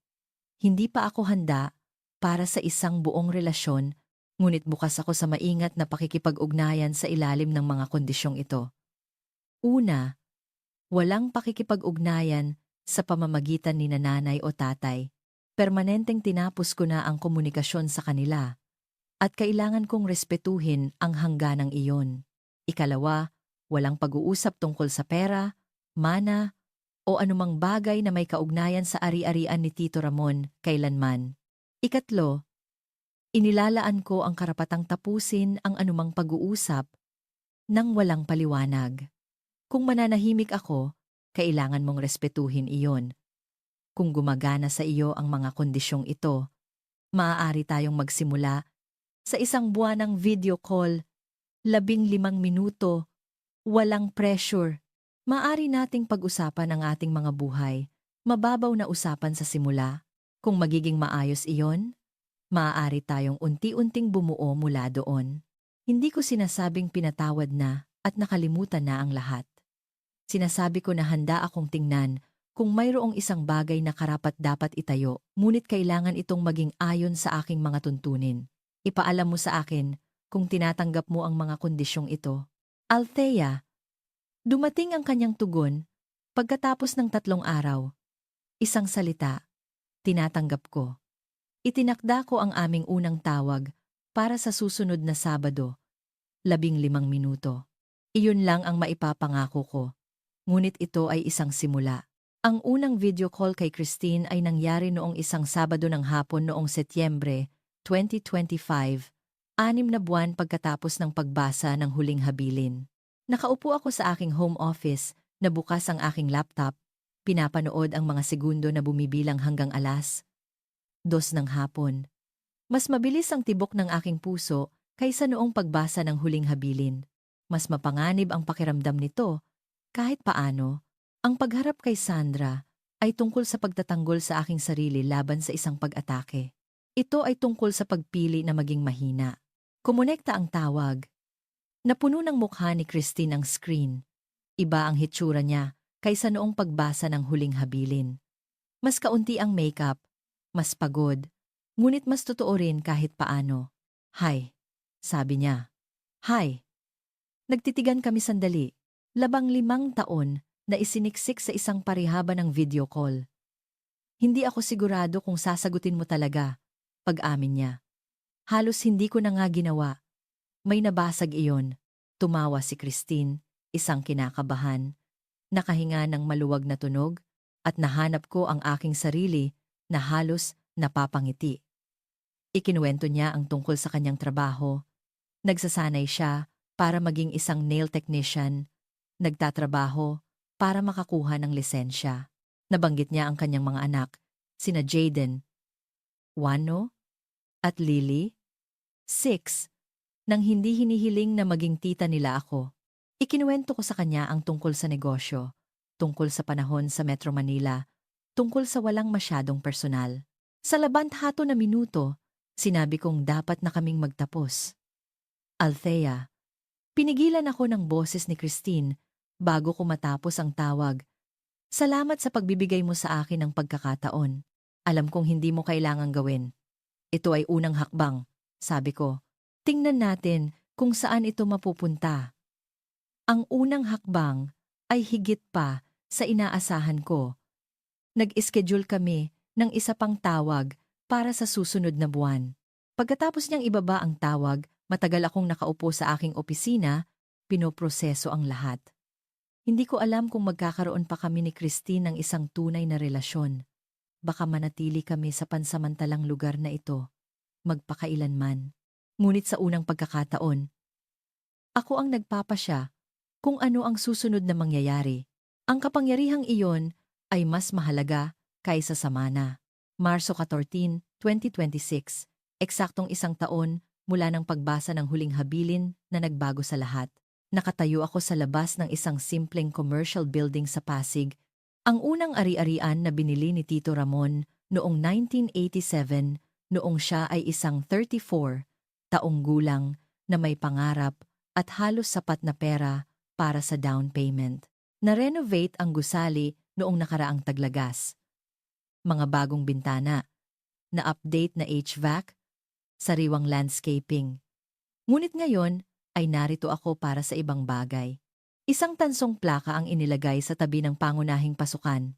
Hindi pa ako handa para sa isang buong relasyon, ngunit bukas ako sa maingat na pakikipag-ugnayan sa ilalim ng mga kondisyong ito. Una, walang pakikipag-ugnayan sa pamamagitan ni nanay o tatay. Permanenteng tinapos ko na ang komunikasyon sa kanila at kailangan kong respetuhin ang hangganang iyon. Ikalawa, walang pag-uusap tungkol sa pera, mana, o anumang bagay na may kaugnayan sa ari-arian ni Tito Ramon kailanman. Ikatlo, inilalaan ko ang karapatang tapusin ang anumang pag-uusap nang walang paliwanag. Kung mananahimik ako, kailangan mong respetuhin iyon. Kung gumagana sa iyo ang mga kondisyong ito, maaari tayong magsimula sa isang buwanang video call, 15 minuto, walang pressure. Maaari nating pag-usapan ang ating mga buhay, mababaw na usapan sa simula. Kung magiging maayos iyon, maaari tayong unti-unting bumuo mula doon. Hindi ko sinasabing pinatawad na at nakalimutan na ang lahat. Sinasabi ko na handa akong tingnan kung mayroong isang bagay na karapat-dapat itayo, ngunit kailangan itong maging ayon sa aking mga tuntunin. Ipaalam mo sa akin kung tinatanggap mo ang mga kondisyong ito. Althea, dumating ang kanyang tugon pagkatapos ng 3 araw. Isang salita, tinatanggap ko. Itinakda ko ang aming unang tawag para sa susunod na Sabado, 15 minuto. Iyon lang ang maipapangako ko. Ngunit ito ay isang simula. Ang unang video call kay Christine ay nangyari noong isang Sabado ng hapon noong Setyembre 2025, 6 buwan pagkatapos ng pagbasa ng huling habilin. Nakaupo ako sa aking home office, nabukas ang aking laptop, pinapanood ang mga segundo na bumibilang hanggang 2:00 ng hapon. Mas mabilis ang tibok ng aking puso kaysa noong pagbasa ng huling habilin. Mas mapanganib ang pakiramdam nito. Kahit paano, ang pagharap kay Sandra ay tungkol sa pagtatanggol sa aking sarili laban sa isang pag-atake. Ito ay tungkol sa pagpili na maging mahina. Kumonekta ang tawag. Napuno ng mukha ni Christine ang screen. Iba ang hitsura niya kaysa noong pagbasa ng huling habilin. Mas kaunti ang makeup, mas pagod, ngunit mas totoo rin kahit paano. Hi, sabi niya. Hi. Nagtitigan kami sandali, 15 taon na isiniksik sa isang parihaba ng video call. Hindi ako sigurado kung sasagutin mo talaga, pag-amin niya. Halos hindi ko na nga ginawa. May nabasag iyon. Tumawa si Christine, isang kinakabahan. Nakahinga ng maluwag na tunog at nahanap ko ang aking sarili na halos napapangiti. Ikinuwento niya ang tungkol sa kanyang trabaho. Nagsasanay siya para maging isang nail technician. Nagtatrabaho para makakuha ng lisensya. Nabanggit niya ang kanyang mga anak, sina Jaden, Wano, at Lily, 6, nang hindi hinihiling na maging tita nila ako. Ikinuwento ko sa kanya ang tungkol sa negosyo, tungkol sa panahon sa Metro Manila, tungkol sa walang masyadong personal. Sa labanthato na minuto, sinabi kong dapat na kaming magtapos. Althea, pinigilan ako ng boses ni Christine bago ko matapos ang tawag. Salamat sa pagbibigay mo sa akin ng pagkakataon. Alam kong hindi mo kailangang gawin. Ito ay unang hakbang, sabi ko. Tingnan natin kung saan ito mapupunta. Ang unang hakbang ay higit pa sa inaasahan ko. Nag-schedule kami ng isa pang tawag para sa susunod na buwan. Pagkatapos niyang ibaba ang tawag, matagal akong nakaupo sa aking opisina, pinoproseso ang lahat. Hindi ko alam kung magkakaroon pa kami ni Christine ng isang tunay na relasyon. Baka manatili kami sa pansamantalang lugar na ito, magpakailanman. Ngunit sa unang pagkakataon, ako ang nagpapasya kung ano ang susunod na mangyayari. Ang kapangyarihang iyon ay mas mahalaga kaysa sa mana. Marso 14, 2026, eksaktong isang taon mula ng pagbasa ng huling habilin na nagbago sa lahat. Nakatayo ako sa labas ng isang simpleng commercial building sa Pasig, ang unang ari-arian na binili ni Tito Ramon noong 1987, noong siya ay isang 34 taong gulang na may pangarap at halos sapat na pera para sa down payment. Na-renovate ang gusali noong nakaraang taglagas. Mga bagong bintana, na-update na HVAC, sariwang landscaping. Ngunit ngayon ay narito ako para sa ibang bagay. Isang tansong plaka ang inilagay sa tabi ng pangunahing pasukan.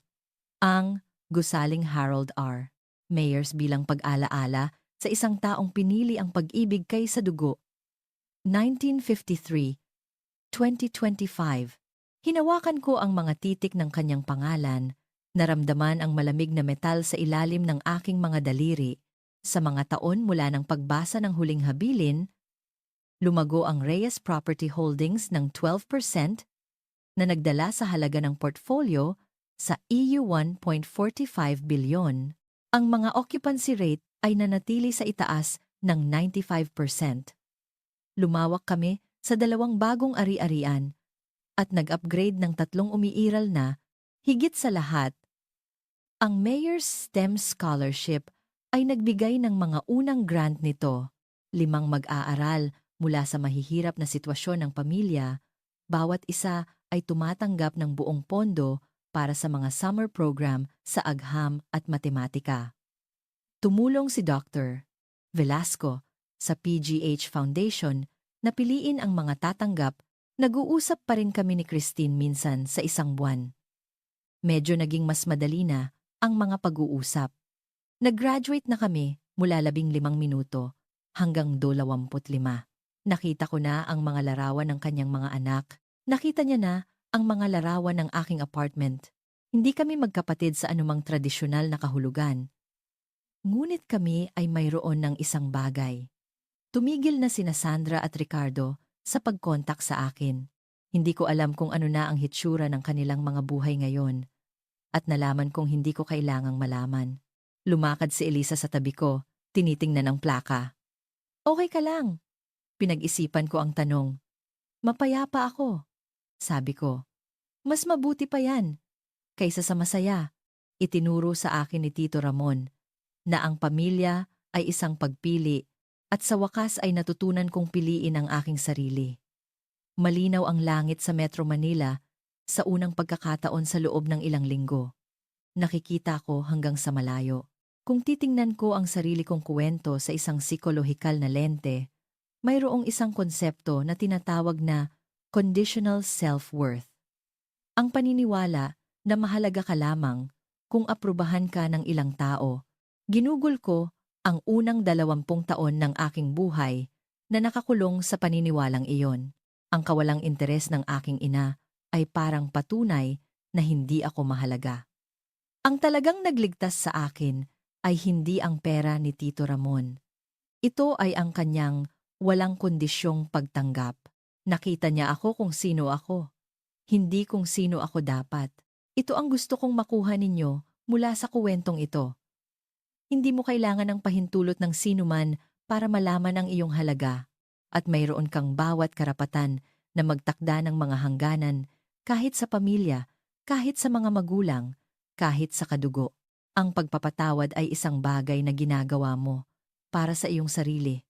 Ang Gusaling Harold R. Meyers bilang pag-alaala sa isang taong pinili ang pag-ibig kaysa dugo. 1953, 2025. Hinawakan ko ang mga titik ng kanyang pangalan, naramdaman ang malamig na metal sa ilalim ng aking mga daliri. Sa mga taon mula ng pagbasa ng huling habilin, lumago ang Reyes Property Holdings ng 12% na nagdala sa halaga ng portfolio sa EU 1.45 bilyon. Ang mga occupancy rate ay nanatili sa itaas ng 95%. Lumawak kami sa dalawang bagong ari-arian at nag-upgrade ng 3 umiiral na, higit sa lahat. Ang Mayor's STEM Scholarship ay nagbigay ng mga unang grant nito, 5 mag-aaral mula sa mahihirap na sitwasyon ng pamilya, bawat isa ay tumatanggap ng buong pondo para sa mga summer program sa agham at matematika. Tumulong si Dr. Velasco sa PGH Foundation na piliin ang mga tatanggap. Nag-uusap pa rin kami ni Christine minsan sa isang buwan. Medyo naging mas madali na ang mga pag-uusap. Nag-graduate na kami mula 15 minuto hanggang 25. Nakita ko na ang mga larawan ng kanyang mga anak. Nakita niya na ang mga larawan ng aking apartment. Hindi kami magkapatid sa anumang tradisyonal na kahulugan. Ngunit kami ay mayroon ng isang bagay. Tumigil na sina Sandra at Ricardo sa pagkontak sa akin. Hindi ko alam kung ano na ang hitsura ng kanilang mga buhay ngayon. At nalaman kong hindi ko kailangang malaman. Lumakad si Elisa sa tabi ko, tinitingnan ang plaka. Okay ka lang. Pinag-isipan ko ang tanong. Mapayapa ako, sabi ko. Mas mabuti pa yan, kaysa sa masaya. Itinuro sa akin ni Tito Ramon na ang pamilya ay isang pagpili at sa wakas ay natutunan kong piliin ang aking sarili. Malinaw ang langit sa Metro Manila sa unang pagkakataon sa loob ng ilang linggo. Nakikita ko hanggang sa malayo. Kung titingnan ko ang sarili kong kwento sa isang psikolohikal na lente, mayroong isang konsepto na tinatawag na conditional self-worth. Ang paniniwala na mahalaga ka lamang kung aprubahan ka ng ilang tao. Ginugol ko ang unang 20 taon ng aking buhay na nakakulong sa paniniwalang iyon. Ang kawalang interes ng aking ina ay parang patunay na hindi ako mahalaga. Ang talagang nagligtas sa akin ay hindi ang pera ni Tito Ramon. Ito ay ang kanyang walang kondisyong pagtanggap. Nakita niya ako kung sino ako. Hindi kung sino ako dapat. Ito ang gusto kong makuha ninyo mula sa kuwentong ito. Hindi mo kailangan ng pahintulot ng sinuman para malaman ang iyong halaga. at mayroon kang bawat karapatan na magtakda ng mga hangganan kahit sa pamilya, kahit sa mga magulang, kahit sa kadugo. Ang pagpapatawad ay isang bagay na ginagawa mo para sa iyong sarili.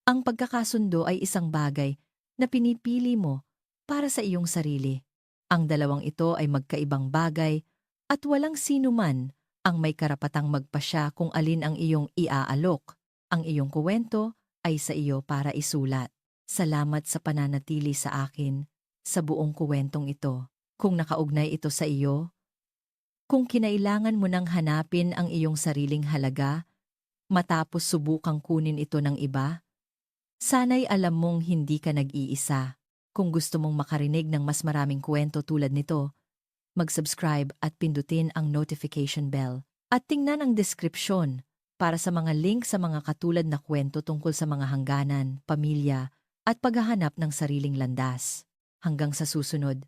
Ang pagkakasundo ay isang bagay na pinipili mo para sa iyong sarili. Ang dalawang ito ay magkaibang bagay at walang sino man ang may karapatang magpasya kung alin ang iyong iaalok. Ang iyong kuwento ay sa iyo para isulat. Salamat sa pananatili sa akin sa buong kuwentong ito. Kung nakaugnay ito sa iyo, kung kinailangan mo nang hanapin ang iyong sariling halaga matapos subukang kunin ito ng iba, sana'y alam mong hindi ka nag-iisa. Kung gusto mong makarinig ng mas maraming kwento tulad nito, mag-subscribe at pindutin ang notification bell. At tingnan ang deskripsyon para sa mga link sa mga katulad na kwento tungkol sa mga hangganan, pamilya, at paghahanap ng sariling landas. Hanggang sa susunod,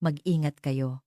mag-ingat kayo.